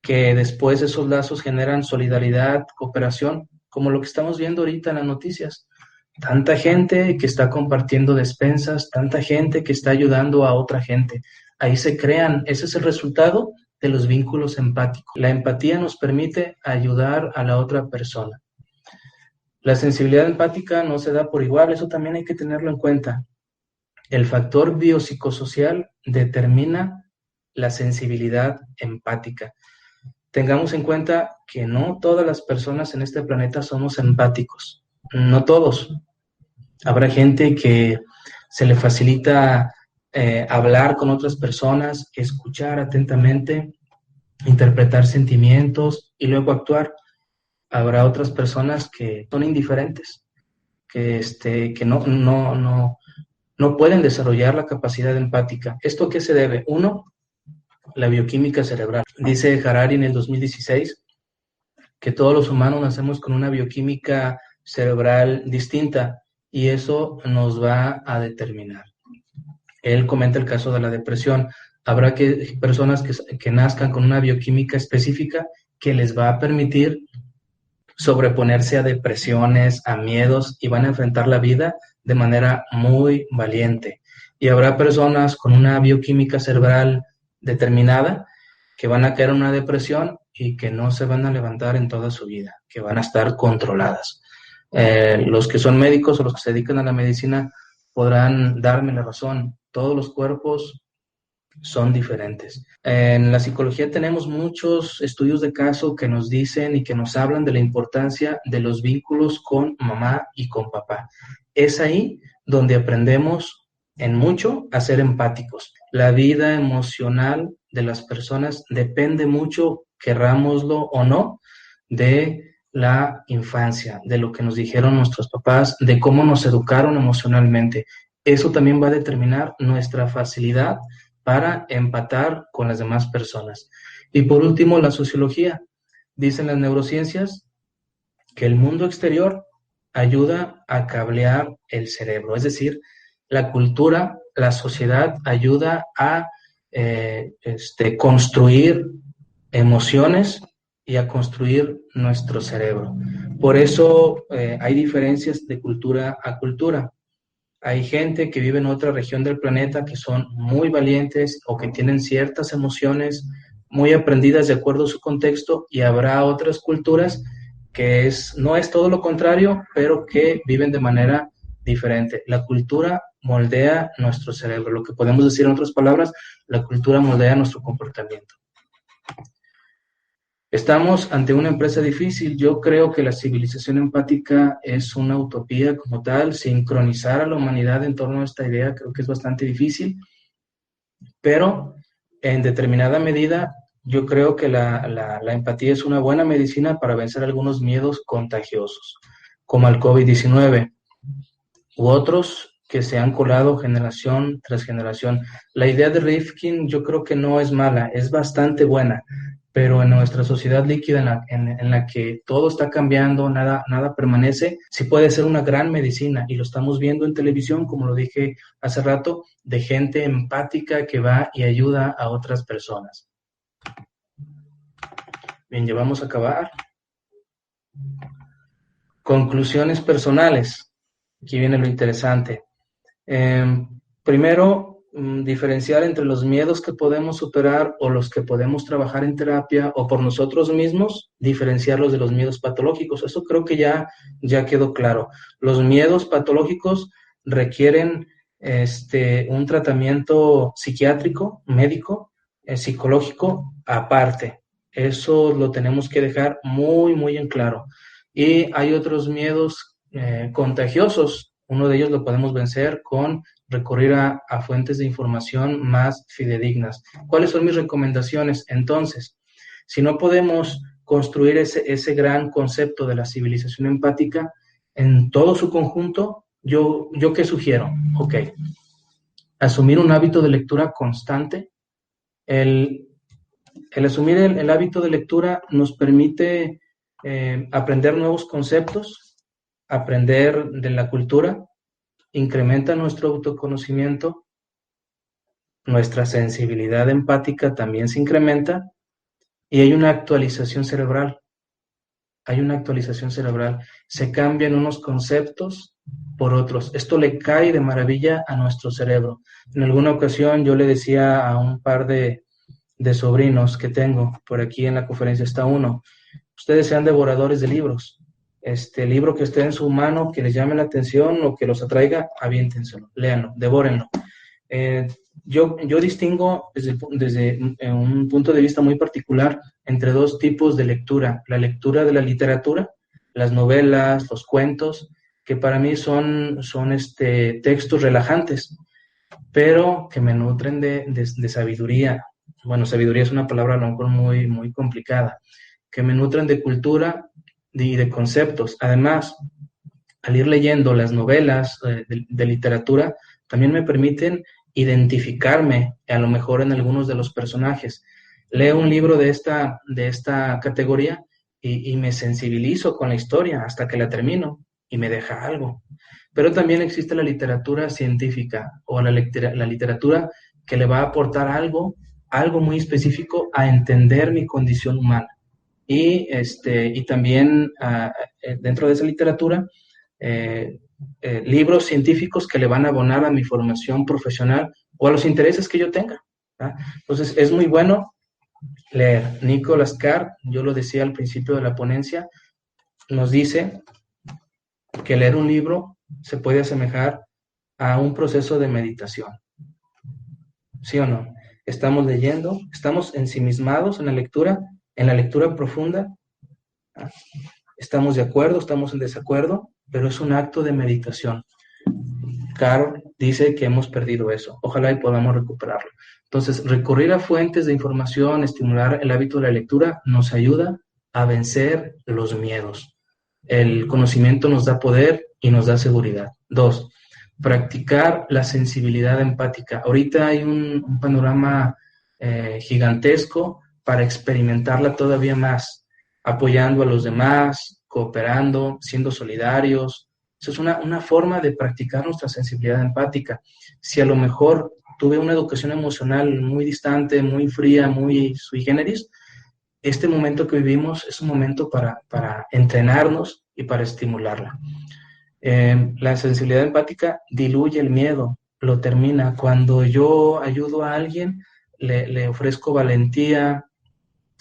que después esos lazos generan solidaridad, cooperación, como lo que estamos viendo ahorita en las noticias. Tanta gente que está compartiendo despensas, tanta gente que está ayudando a otra gente. Ahí se crean, ese es el resultado de los vínculos empáticos. La empatía nos permite ayudar a la otra persona. La sensibilidad empática no se da por igual, eso también hay que tenerlo en cuenta. El factor biopsicosocial determina la sensibilidad empática. Tengamos en cuenta que no todas las personas en este planeta somos empáticos. No todos. Habrá gente que se le facilita hablar con otras personas, escuchar atentamente, interpretar sentimientos y luego actuar. Habrá otras personas que son indiferentes, que no pueden desarrollar la capacidad empática. ¿Esto a qué se debe? Uno, la bioquímica cerebral. Dice Harari en el 2016 que todos los humanos nacemos con una bioquímica cerebral distinta y eso nos va a determinar. Él comenta el caso de la depresión. Habrá personas que nazcan con una bioquímica específica que les va a permitir sobreponerse a depresiones, a miedos y van a enfrentar la vida de manera muy valiente. Y habrá personas con una bioquímica cerebral determinada que van a caer en una depresión y que no se van a levantar en toda su vida, que van a estar controladas. Los que son médicos o los que se dedican a la medicina podrán darme la razón. Todos los cuerpos son diferentes. En la psicología tenemos muchos estudios de caso que nos dicen y que nos hablan de la importancia de los vínculos con mamá y con papá. Es ahí donde aprendemos en mucho a ser empáticos. La vida emocional de las personas depende mucho, querrámoslo o no, de la infancia, de lo que nos dijeron nuestros papás, de cómo nos educaron emocionalmente. Eso también va a determinar nuestra facilidad para empatar con las demás personas. Y por último, la sociología. Dicen las neurociencias que el mundo exterior ayuda a cablear el cerebro, es decir, la cultura, la sociedad ayuda a construir emociones y a construir nuestro cerebro. Por eso hay diferencias de cultura a cultura. Hay gente que vive en otra región del planeta que son muy valientes o que tienen ciertas emociones muy aprendidas de acuerdo a su contexto, y habrá otras culturas que no es todo lo contrario, pero que viven de manera diferente. La cultura moldea nuestro cerebro. Lo que podemos decir en otras palabras, la cultura moldea nuestro comportamiento. Estamos ante una empresa difícil. Yo creo que la civilización empática es una utopía como tal. Sincronizar a la humanidad en torno a esta idea creo que es bastante difícil, pero en determinada medida yo creo que la empatía es una buena medicina para vencer algunos miedos contagiosos, como el COVID-19 u otros que se han colado generación tras generación. La idea de Rifkin yo creo que no es mala, es bastante buena, pero en nuestra sociedad líquida en la que todo está cambiando, nada permanece, sí puede ser una gran medicina, y lo estamos viendo en televisión, como lo dije hace rato, de gente empática que va y ayuda a otras personas. Bien, ya vamos a acabar. Conclusiones personales. Aquí viene lo interesante. Primero, diferenciar entre los miedos que podemos superar o los que podemos trabajar en terapia o por nosotros mismos, diferenciarlos de los miedos patológicos. Eso creo que ya quedó claro. Los miedos patológicos requieren un tratamiento psiquiátrico, médico, psicológico aparte. Eso lo tenemos que dejar muy, muy en claro. Y hay otros miedos contagiosos. Uno de ellos lo podemos vencer con recurrir a fuentes de información más fidedignas. ¿Cuáles son mis recomendaciones? Entonces, si no podemos construir ese gran concepto de la civilización empática en todo su conjunto, ¿Yo qué sugiero? Ok, asumir un hábito de lectura constante. El asumir el hábito de lectura nos permite aprender nuevos conceptos, aprender de la cultura, incrementa nuestro autoconocimiento, nuestra sensibilidad empática también se incrementa y hay una actualización cerebral. Se cambian unos conceptos por otros. Esto le cae de maravilla a nuestro cerebro. En alguna ocasión yo le decía a un par de sobrinos que tengo, por aquí en la conferencia está uno, ustedes sean devoradores de libros. Libro que esté en su mano, que les llame la atención o que los atraiga, aviéntenselo, léanlo, devórenlo. Yo distingo desde un punto de vista muy particular entre dos tipos de lectura. La lectura de la literatura, las novelas, los cuentos, que para mí son textos relajantes, pero que me nutren de sabiduría. Bueno, sabiduría es una palabra a lo mejor muy, muy complicada, que me nutren de cultura y de conceptos. Además, al ir leyendo las novelas de literatura, también me permiten identificarme a lo mejor en algunos de los personajes. Leo un libro de esta categoría y me sensibilizo con la historia hasta que la termino y me deja algo. Pero también existe la literatura científica o la literatura que le va a aportar algo muy específico a entender mi condición humana. Y también dentro de esa literatura, libros científicos que le van a abonar a mi formación profesional o a los intereses que yo tenga. Entonces, es muy bueno leer. Nicholas Carr, yo lo decía al principio de la ponencia, nos dice que leer un libro se puede asemejar a un proceso de meditación. ¿Sí o no? Estamos leyendo, estamos ensimismados en la lectura profunda. Estamos de acuerdo, estamos en desacuerdo, pero es un acto de meditación. Carl dice que hemos perdido eso. Ojalá y podamos recuperarlo. Entonces, recurrir a fuentes de información, estimular el hábito de la lectura, nos ayuda a vencer los miedos. El conocimiento nos da poder y nos da seguridad. 2, practicar la sensibilidad empática. Ahorita hay un panorama gigantesco para experimentarla todavía más, apoyando a los demás, cooperando, siendo solidarios. Eso es una forma de practicar nuestra sensibilidad empática. Si a lo mejor tuve una educación emocional muy distante, muy fría, muy sui generis, este momento que vivimos es un momento para entrenarnos y para estimularla. La sensibilidad empática diluye el miedo, lo termina. Cuando yo ayudo a alguien, le ofrezco valentía,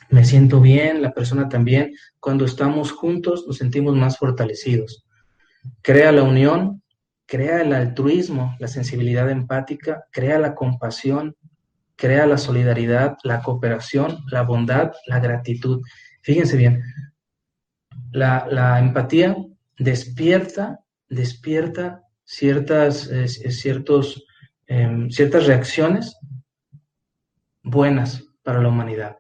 me siento bien, la persona también. Cuando estamos juntos nos sentimos más fortalecidos. Crea la unión, crea el altruismo, la sensibilidad empática, crea la compasión, crea la solidaridad, la cooperación, la bondad, la gratitud. Fíjense bien, la empatía despierta ciertas reacciones buenas para la humanidad.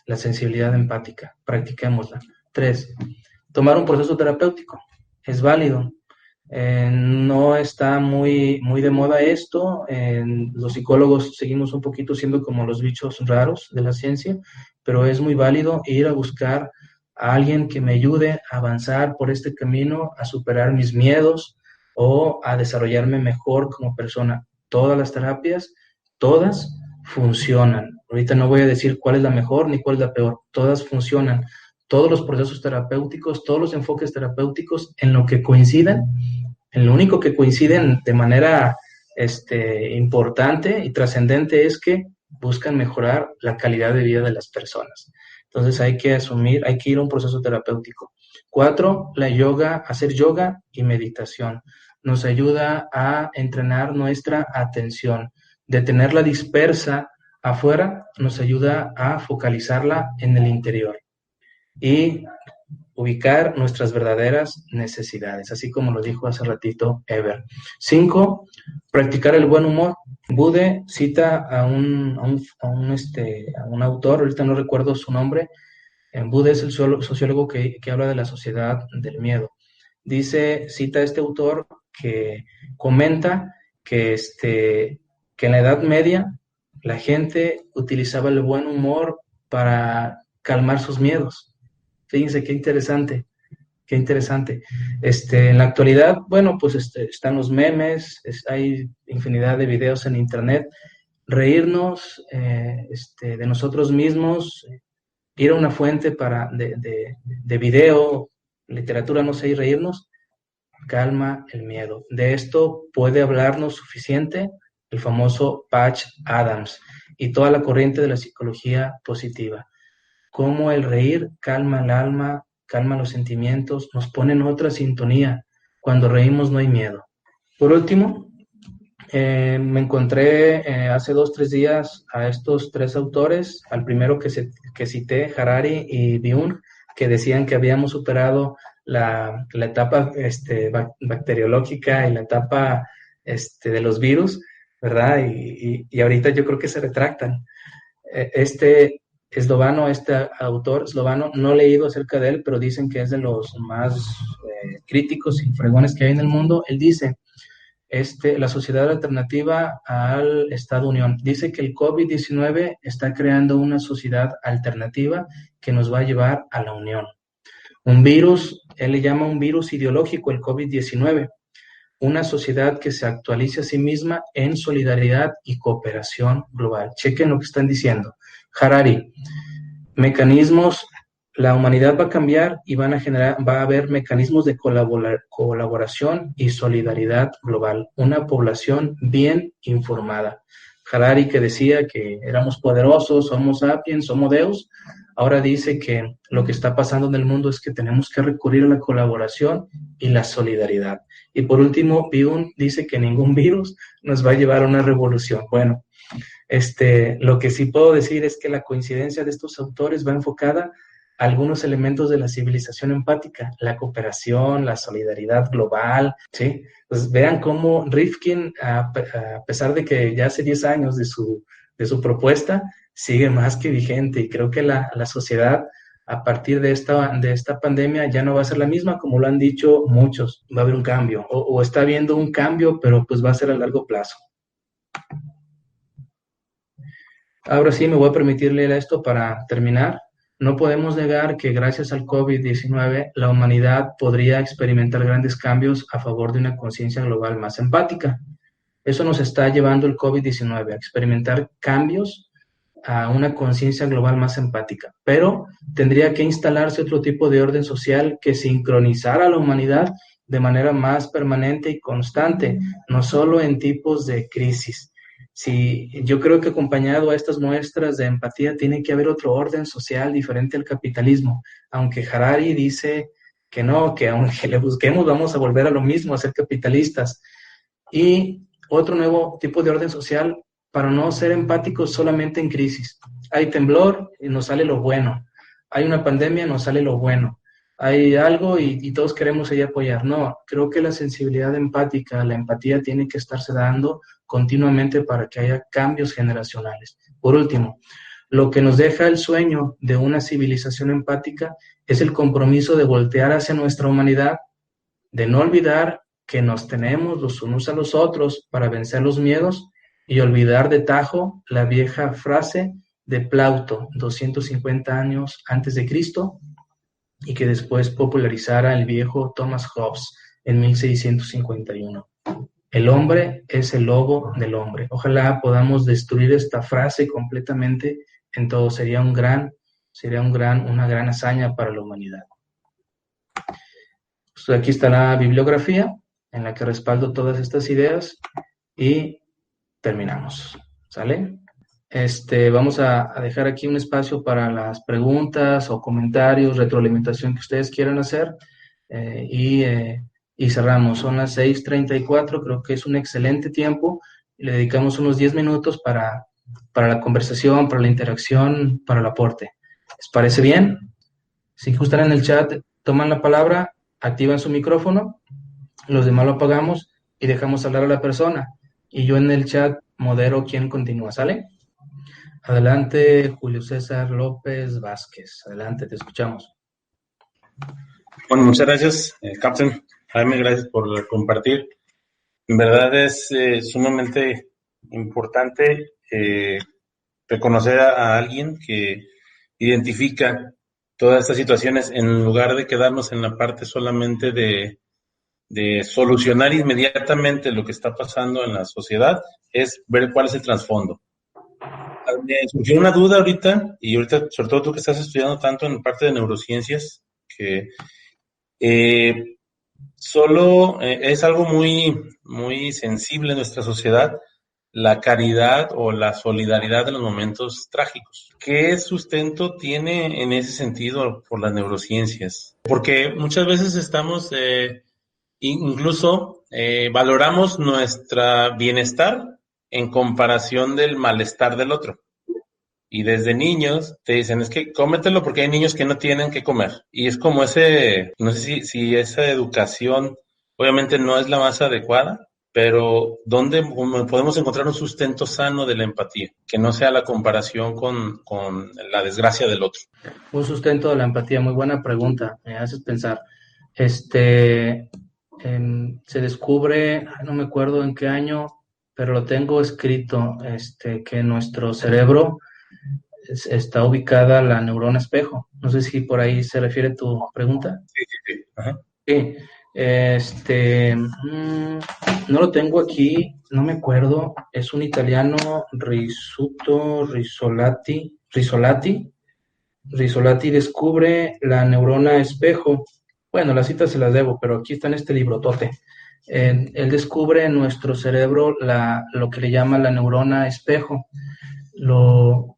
La sensibilidad empática, practiquémosla. 3, tomar un proceso terapéutico. Es válido. No está muy, muy de moda esto. Los psicólogos seguimos un poquito siendo como los bichos raros de la ciencia, pero es muy válido ir a buscar a alguien que me ayude a avanzar por este camino, a superar mis miedos o a desarrollarme mejor como persona. Todas las terapias, todas funcionan. Ahorita no voy a decir cuál es la mejor ni cuál es la peor. Todas funcionan. Todos los procesos terapéuticos, todos los enfoques terapéuticos en lo que coinciden, en lo único que coinciden de manera importante y trascendente es que buscan mejorar la calidad de vida de las personas. Entonces hay que ir a un proceso terapéutico. 4, hacer yoga y meditación. Nos ayuda a entrenar nuestra atención. De tenerla dispersa afuera, nos ayuda a focalizarla en el interior y ubicar nuestras verdaderas necesidades, así como lo dijo hace ratito Ever. 5, practicar el buen humor. Budde cita a un autor, ahorita no recuerdo su nombre. Budde es el sociólogo que habla de la sociedad del miedo. Cita a este autor que comenta que en la Edad Media la gente utilizaba el buen humor para calmar sus miedos. Fíjense qué interesante, qué interesante. En la actualidad, bueno, pues están los memes, hay infinidad de videos en internet. Reírnos de nosotros mismos, ir a una fuente de video, literatura, no sé, y reírnos, calma el miedo. De esto puede hablarnos suficiente el famoso Patch Adams y toda la corriente de la psicología positiva. Cómo el reír calma el alma, calma los sentimientos, nos pone en otra sintonía. Cuando reímos no hay miedo. Por último, me encontré hace 2-3 días a estos 3 autores, al primero que cité, Harari y Byung, que decían que habíamos superado la etapa bacteriológica y la etapa de los virus, ¿verdad? Y ahorita yo creo que se retractan. Este autor eslovano, no he leído acerca de él, pero dicen que es de los más críticos y fregones que hay en el mundo. Él dice, la sociedad alternativa al Estado-Unión. Dice que el COVID-19 está creando una sociedad alternativa que nos va a llevar a la unión. Un virus, él le llama un virus ideológico, el COVID-19. Una sociedad que se actualice a sí misma en solidaridad y cooperación global. Chequen lo que están diciendo. Harari, mecanismos, la humanidad va a cambiar y va a haber mecanismos de colaboración y solidaridad global. Una población bien informada. Harari, que decía que éramos poderosos, somos sapiens, somos Deus, ahora dice que lo que está pasando en el mundo es que tenemos que recurrir a la colaboración y la solidaridad. Y por último, Byung dice que ningún virus nos va a llevar a una revolución. Bueno, lo que sí puedo decir es que la coincidencia de estos autores va enfocada a algunos elementos de la civilización empática, la cooperación, la solidaridad global, ¿sí? Pues vean cómo Rifkin, a pesar de que ya hace 10 años de su propuesta, sigue más que vigente, y creo que la sociedad a partir de esta pandemia ya no va a ser la misma, como lo han dicho muchos. Va a haber un cambio, o está habiendo un cambio, pero pues va a ser a largo plazo. Ahora sí me voy a permitir leer esto para terminar. No podemos negar que gracias al COVID-19 la humanidad podría experimentar grandes cambios a favor de una conciencia global más empática. Eso nos está llevando el COVID-19 a experimentar cambios a una conciencia global más empática, pero tendría que instalarse otro tipo de orden social que sincronizara a la humanidad de manera más permanente y constante, no solo en tipos de crisis. Sí, yo creo que acompañado a estas muestras de empatía tiene que haber otro orden social diferente al capitalismo, aunque Harari dice que no, que aunque le busquemos vamos a volver a lo mismo, a ser capitalistas. Y otro nuevo tipo de orden social para no ser empáticos solamente en crisis. Hay temblor y nos sale lo bueno. Hay una pandemia, nos sale lo bueno. Hay algo y todos queremos ahí apoyar. No, creo que la sensibilidad empática, la empatía tiene que estarse dando continuamente para que haya cambios generacionales. Por último, lo que nos deja el sueño de una civilización empática es el compromiso de voltear hacia nuestra humanidad, de no olvidar que nos tenemos los unos a los otros para vencer los miedos y olvidar de tajo la vieja frase de Plauto, 250 años antes de Cristo, y que después popularizara el viejo Thomas Hobbes en 1651. El hombre es el lobo del hombre. Ojalá podamos destruir esta frase completamente en todo. Sería una gran hazaña para la humanidad. Pues aquí está la bibliografía en la que respaldo todas estas ideas y terminamos. ¿Sale? Vamos a dejar aquí un espacio para las preguntas o comentarios, retroalimentación que ustedes quieran hacer y cerramos. Son las 6:34, creo que es un excelente tiempo. Le dedicamos unos 10 minutos para la conversación, para la interacción, para el aporte. ¿Les parece bien? Si gustan en el chat, toman la palabra, activan su micrófono, los demás lo apagamos y dejamos hablar a la persona. Y yo en el chat modero quién continúa, ¿sale? Adelante, Julio César López Vázquez. Adelante, te escuchamos. Bueno, muchas gracias, Captain. Jaime, gracias por compartir. En verdad es sumamente importante reconocer a alguien que identifica todas estas situaciones en lugar de quedarnos en la parte solamente de solucionar inmediatamente lo que está pasando en la sociedad, es ver cuál es el trasfondo. Me surgió una duda ahorita, y ahorita, sobre todo tú que estás estudiando tanto en parte de neurociencias, que eh, solo es algo muy, muy sensible en nuestra sociedad, la caridad o la solidaridad en los momentos trágicos. ¿Qué sustento tiene en ese sentido por las neurociencias? Porque muchas veces estamos, incluso valoramos nuestro bienestar en comparación del malestar del otro. Y desde niños te dicen, es que cómetelo porque hay niños que no tienen que comer. Y es como no sé si esa educación obviamente no es la más adecuada, pero ¿dónde podemos encontrar un sustento sano de la empatía? Que no sea la comparación con la desgracia del otro. Un sustento de la empatía, muy buena pregunta, me haces pensar. Este, Se descubre, no me acuerdo en qué año, pero lo tengo escrito, que en nuestro cerebro está ubicada la neurona espejo. No sé si por ahí se refiere tu pregunta. Sí, sí, sí. Ajá. Sí, no lo tengo aquí, no me acuerdo. Es un italiano, Risolati descubre la neurona espejo. Bueno, las citas se las debo, pero aquí está en este librotote. Él descubre en nuestro cerebro lo que le llama la neurona espejo. Lo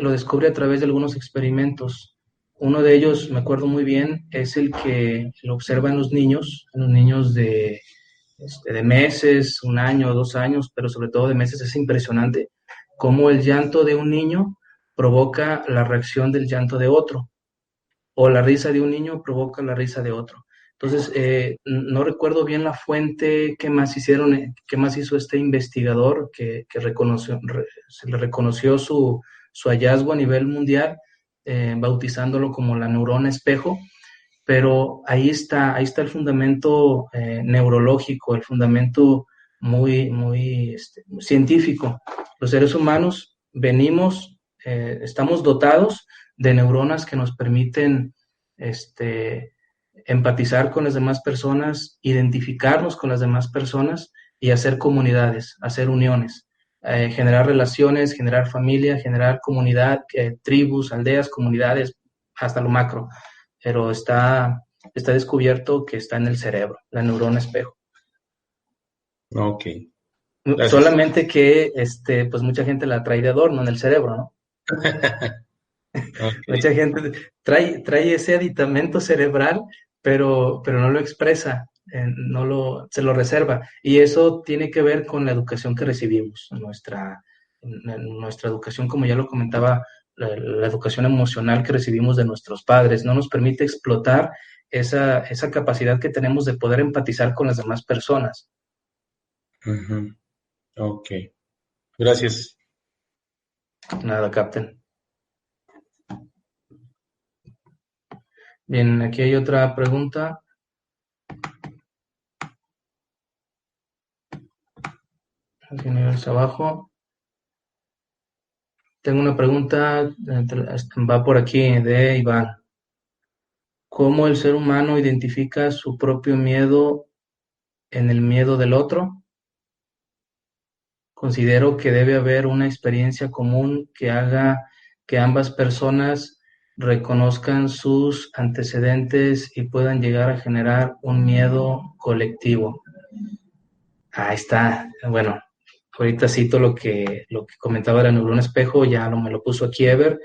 lo descubre a través de algunos experimentos. Uno de ellos, me acuerdo muy bien, es el que lo observa en los niños de meses, un año, 2 años, pero sobre todo de meses. Es impresionante cómo el llanto de un niño provoca la reacción del llanto de otro, o la risa de un niño provoca la risa de otro. Entonces, no recuerdo bien la fuente que más qué más hizo este investigador se le reconoció su hallazgo a nivel mundial, bautizándolo como la neurona espejo, pero ahí está el fundamento neurológico, el fundamento muy científico. Los seres humanos estamos dotados de neuronas que nos permiten empatizar con las demás personas, identificarnos con las demás personas y hacer comunidades, hacer uniones, generar relaciones, generar familia, generar comunidad, tribus, aldeas, comunidades, hasta lo macro. Pero está descubierto que está en el cerebro, la neurona espejo. Ok. Gracias. Solamente que pues mucha gente la trae de adorno en el cerebro, ¿no? Okay. Mucha gente trae ese aditamento cerebral, pero no lo expresa, se lo reserva. Y eso tiene que ver con la educación que recibimos, nuestra educación, como ya lo comentaba, la educación emocional que recibimos de nuestros padres, no nos permite explotar esa capacidad que tenemos de poder empatizar con las demás personas. Uh-huh. Ok. Gracias. Nada, Captain. Bien, aquí hay otra pregunta. Aquí niveles abajo. Tengo una pregunta, va por aquí, de Iván. ¿Cómo el ser humano identifica su propio miedo en el miedo del otro? Considero que debe haber una experiencia común que haga que ambas personas reconozcan sus antecedentes y puedan llegar a generar un miedo colectivo. Ahí está. Bueno, ahorita cito lo que comentaba la neurona espejo, ya me lo puso aquí Ever,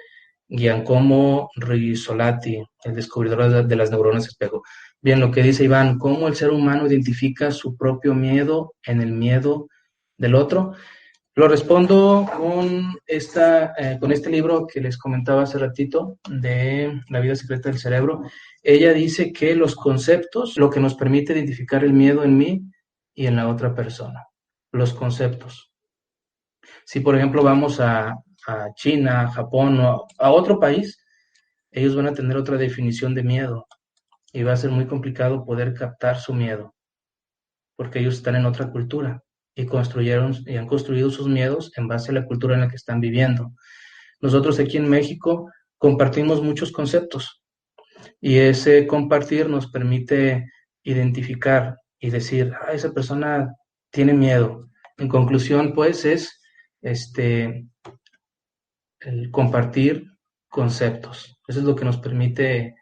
Giacomo Risolati, el descubridor de las neuronas espejo. Bien, lo que dice Iván, ¿cómo el ser humano identifica su propio miedo en el miedo del otro? Lo respondo con este libro que les comentaba hace ratito, de La vida secreta del cerebro. Ella dice que los conceptos, lo que nos permite identificar el miedo en mí y en la otra persona, los conceptos. Si, por ejemplo, vamos a China, a Japón o a otro país, ellos van a tener otra definición de miedo y va a ser muy complicado poder captar su miedo. porque ellos están en otra cultura y construyeron y han construido sus miedos en base a la cultura en la que están viviendo. Nosotros aquí en México compartimos muchos conceptos y ese compartir nos permite identificar y decir, esa persona tiene miedo. En conclusión, pues, es el compartir conceptos. Eso es lo que nos permite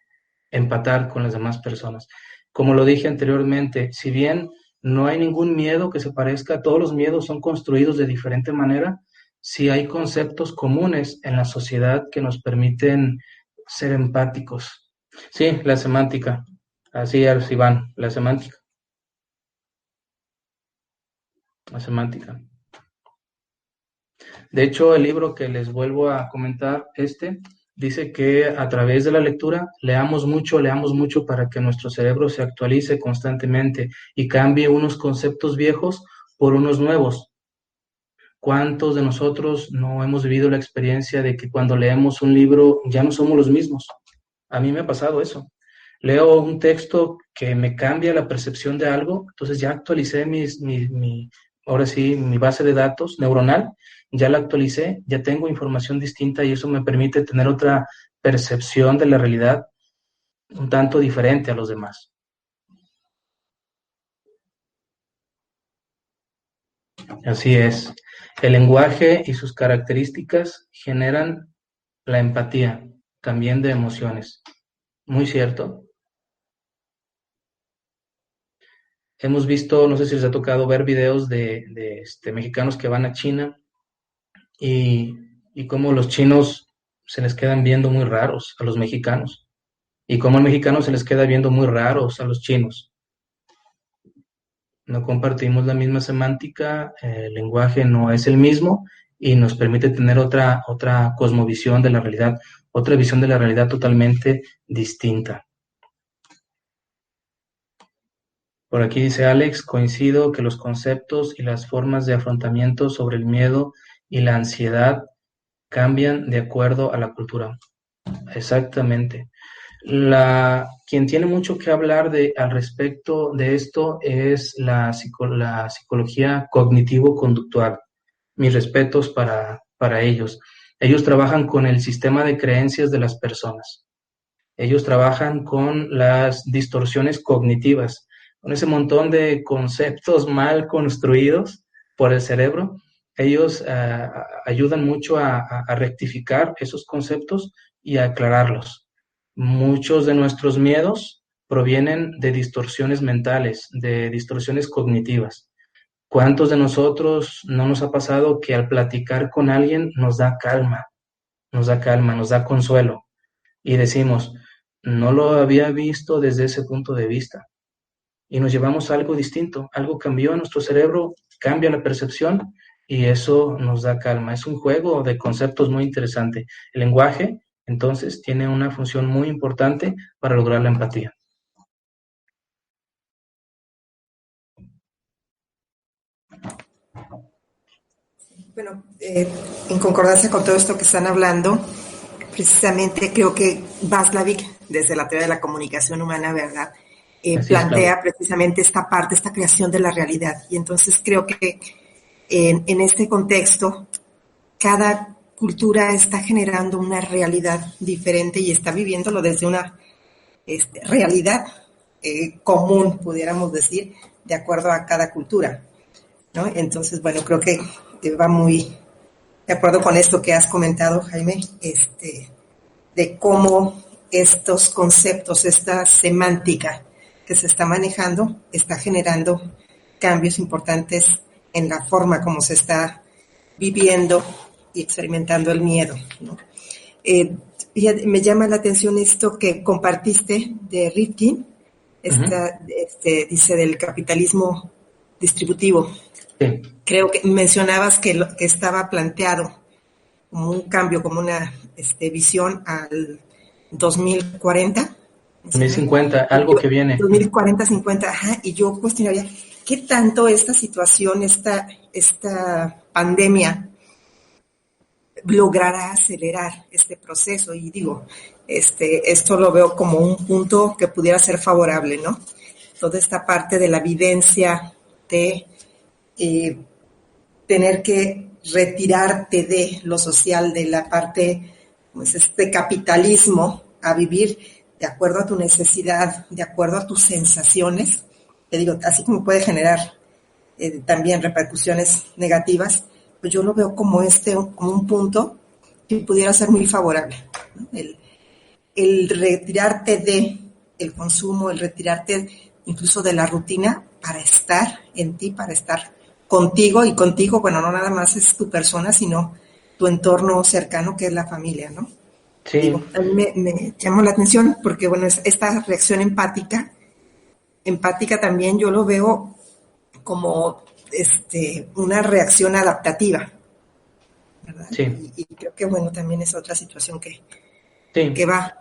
empatar con las demás personas. Como lo dije anteriormente, si bien no hay ningún miedo que se parezca, todos los miedos son construidos de diferente manera, sí hay conceptos comunes en la sociedad que nos permiten ser empáticos. Sí, la semántica. Así es, Iván, la semántica. La semántica. De hecho, el libro que les vuelvo a comentar, dice que a través de la lectura leamos mucho para que nuestro cerebro se actualice constantemente y cambie unos conceptos viejos por unos nuevos. ¿Cuántos de nosotros no hemos vivido la experiencia de que cuando leemos un libro ya no somos los mismos? A mí me ha pasado eso. Leo un texto que me cambia la percepción de algo, entonces ya actualicé ahora sí, mi base de datos neuronal, ya la actualicé, ya tengo información distinta y eso me permite tener otra percepción de la realidad un tanto diferente a los demás. Así es. El lenguaje y sus características generan la empatía, también de emociones. Muy cierto. Hemos visto, no sé si les ha tocado ver videos de mexicanos que van a China y cómo los chinos se les quedan viendo muy raros a los mexicanos y cómo el mexicano se les queda viendo muy raros a los chinos. No compartimos la misma semántica, el lenguaje no es el mismo y nos permite tener otra cosmovisión de la realidad, otra visión de la realidad totalmente distinta. Por aquí dice Alex, coincido que los conceptos y las formas de afrontamiento sobre el miedo y la ansiedad cambian de acuerdo a la cultura. Exactamente. Quien tiene mucho que hablar al respecto de esto es la psicología cognitivo-conductual. Mis respetos para ellos. Ellos trabajan con el sistema de creencias de las personas. Ellos trabajan con las distorsiones cognitivas, con ese montón de conceptos mal construidos por el cerebro. Ellos ayudan mucho a rectificar esos conceptos y a aclararlos. Muchos de nuestros miedos provienen de distorsiones mentales, de distorsiones cognitivas. ¿Cuántos de nosotros no nos ha pasado que al platicar con alguien nos da calma, nos da consuelo? Y decimos, no lo había visto desde ese punto de vista. Y nos llevamos a algo distinto, algo cambió en nuestro cerebro, cambia la percepción y eso nos da calma. Es un juego de conceptos muy interesante. El lenguaje, entonces, tiene una función muy importante para lograr la empatía. Bueno, en concordancia con todo esto que están hablando, precisamente creo que Václavic, desde la teoría de la comunicación humana, ¿verdad?, plantea precisamente esta parte, esta creación de la realidad. Y entonces creo que en este contexto, cada cultura está generando una realidad diferente y está viviéndolo desde una realidad común, pudiéramos decir, de acuerdo a cada cultura, ¿no? Entonces, bueno, creo que va muy de acuerdo con esto que has comentado, Jaime, de cómo estos conceptos, esta semántica que se está manejando, está generando cambios importantes en la forma como se está viviendo y experimentando el miedo, ¿no? Me llama la atención esto que compartiste de Rifkin, dice del capitalismo distributivo. Sí. Creo que mencionabas que estaba planteado como un cambio, como una visión al 2040. 2050, algo que viene. 2040, 50, ajá, y yo cuestionaría, ¿qué tanto esta situación, esta pandemia logrará acelerar este proceso? Y digo, esto lo veo como un punto que pudiera ser favorable, ¿no? Toda esta parte de la vivencia de tener que retirarte de lo social, de la parte, pues, este capitalismo, a vivir de acuerdo a tu necesidad, de acuerdo a tus sensaciones, te digo, así como puede generar también repercusiones negativas, pues yo lo veo como como un punto que pudiera ser muy favorable, ¿no? El retirarte de el consumo, el retirarte incluso de la rutina para estar en ti, para estar contigo, y contigo, bueno, no nada más es tu persona, sino tu entorno cercano, que es la familia, ¿no? Sí. Digo, a mí me llamó la atención porque, bueno, esta reacción empática también yo lo veo como una reacción adaptativa, ¿verdad? Sí. Y creo que, bueno, también es otra situación que Sí. va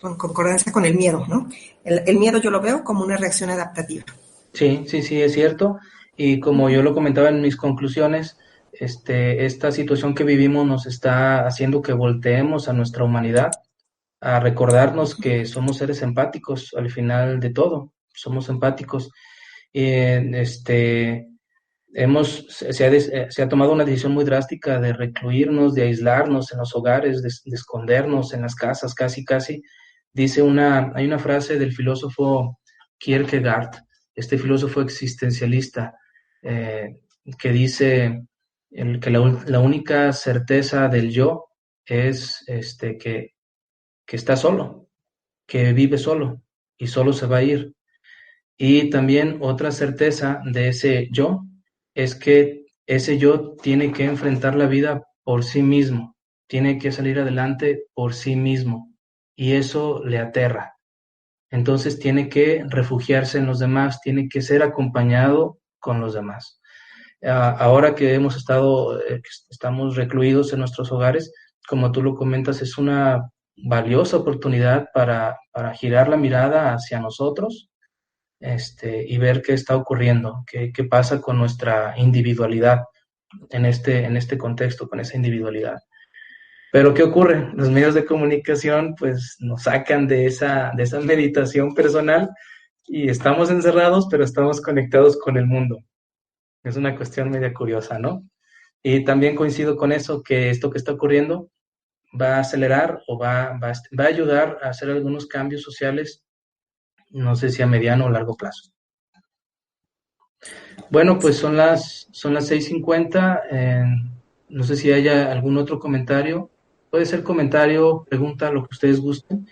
con concordancia con el miedo, ¿no? El miedo yo lo veo como una reacción adaptativa. Sí, sí, sí, es cierto. Y como yo lo comentaba en mis conclusiones, esta situación que vivimos nos está haciendo que volteemos a nuestra humanidad, a recordarnos que somos seres empáticos al final de todo, somos empáticos. Y se ha tomado una decisión muy drástica de recluirnos, de aislarnos en los hogares, de escondernos en las casas, casi, casi. Hay una frase del filósofo Kierkegaard, este filósofo existencialista, eh, que dice que la única certeza del yo es que está solo, que vive solo y solo se va a ir. Y también otra certeza de ese yo es que ese yo tiene que enfrentar la vida por sí mismo, tiene que salir adelante por sí mismo, y eso le aterra. Entonces tiene que refugiarse en los demás, tiene que ser acompañado con los demás. Ahora que que estamos recluidos en nuestros hogares, como tú lo comentas, es una valiosa oportunidad para girar la mirada hacia nosotros, y ver qué está ocurriendo, qué pasa con nuestra individualidad en este contexto, con esa individualidad. Pero ¿qué ocurre? Los medios de comunicación pues nos sacan de esa meditación personal y estamos encerrados, pero estamos conectados con el mundo. Es una cuestión media curiosa, ¿no? Y también coincido con eso, que esto que está ocurriendo va a acelerar o va a ayudar a hacer algunos cambios sociales, no sé si a mediano o largo plazo. Bueno, pues son las 6:50. No sé si haya algún otro comentario. Puede ser comentario, pregunta, lo que ustedes gusten.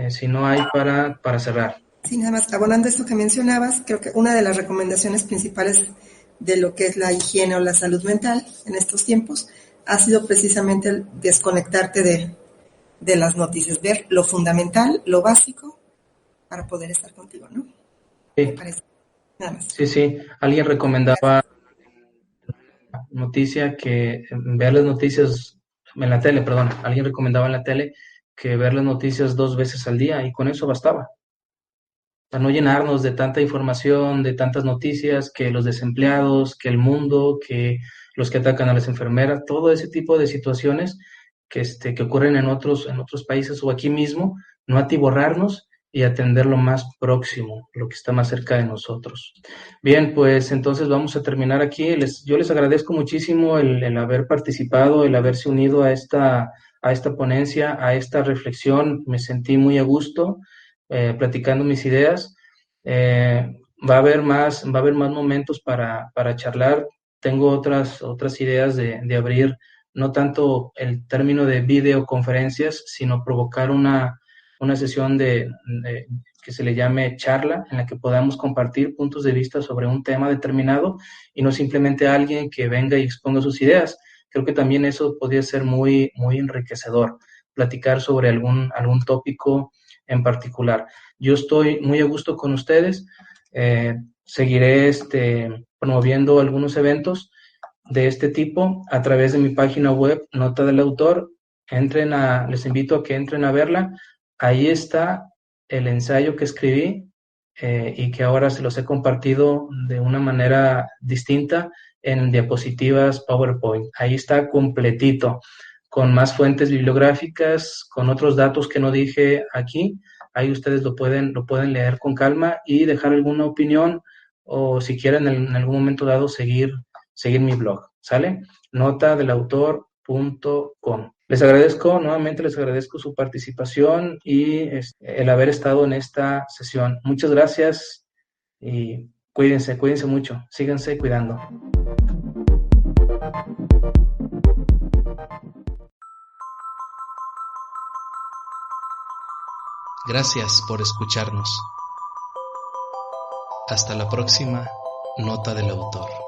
Si no hay, para cerrar. Sí, nada más, abonando esto que mencionabas, creo que una de las recomendaciones principales de lo que es la higiene o la salud mental en estos tiempos ha sido precisamente el desconectarte de las noticias, ver lo fundamental, lo básico, para poder estar contigo, ¿no? Sí. Me parece. Nada más. Sí. Alguien recomendaba noticia que ver las noticias en la tele, perdón. Alguien recomendaba en la tele que ver las noticias 2 veces al día, y con eso bastaba. Para no llenarnos de tanta información, de tantas noticias, que los desempleados, que el mundo, que los que atacan a las enfermeras, todo ese tipo de situaciones que ocurren en otros países o aquí mismo, no atiborrarnos y atender lo más próximo, lo que está más cerca de nosotros. Bien, pues entonces vamos a terminar aquí. Yo les agradezco muchísimo el haber participado, el haberse unido a esta ponencia, a esta reflexión. Me sentí muy a gusto platicando mis ideas. Va a haber más momentos para charlar. Tengo otras ideas de abrir no tanto el término de videoconferencias, sino provocar una sesión que se le llame charla, en la que podamos compartir puntos de vista sobre un tema determinado y no simplemente alguien que venga y exponga sus ideas. Creo que también eso podría ser muy, muy enriquecedor, platicar sobre algún tópico en particular. Yo estoy muy a gusto con ustedes. Seguiré promoviendo algunos eventos de este tipo a través de mi página web, Nota del Autor. Les invito a que entren a verla. Ahí está el ensayo que escribí y que ahora se los he compartido de una manera distinta en diapositivas PowerPoint. Ahí está completito, con más fuentes bibliográficas, con otros datos que no dije aquí. Ahí ustedes lo pueden leer con calma y dejar alguna opinión o si quieren en algún momento dado seguir mi blog, ¿sale? notadelautor.com. Nuevamente les agradezco su participación y el haber estado en esta sesión. Muchas gracias y cuídense mucho, síganse cuidando. Gracias por escucharnos. Hasta la próxima Nota del Autor.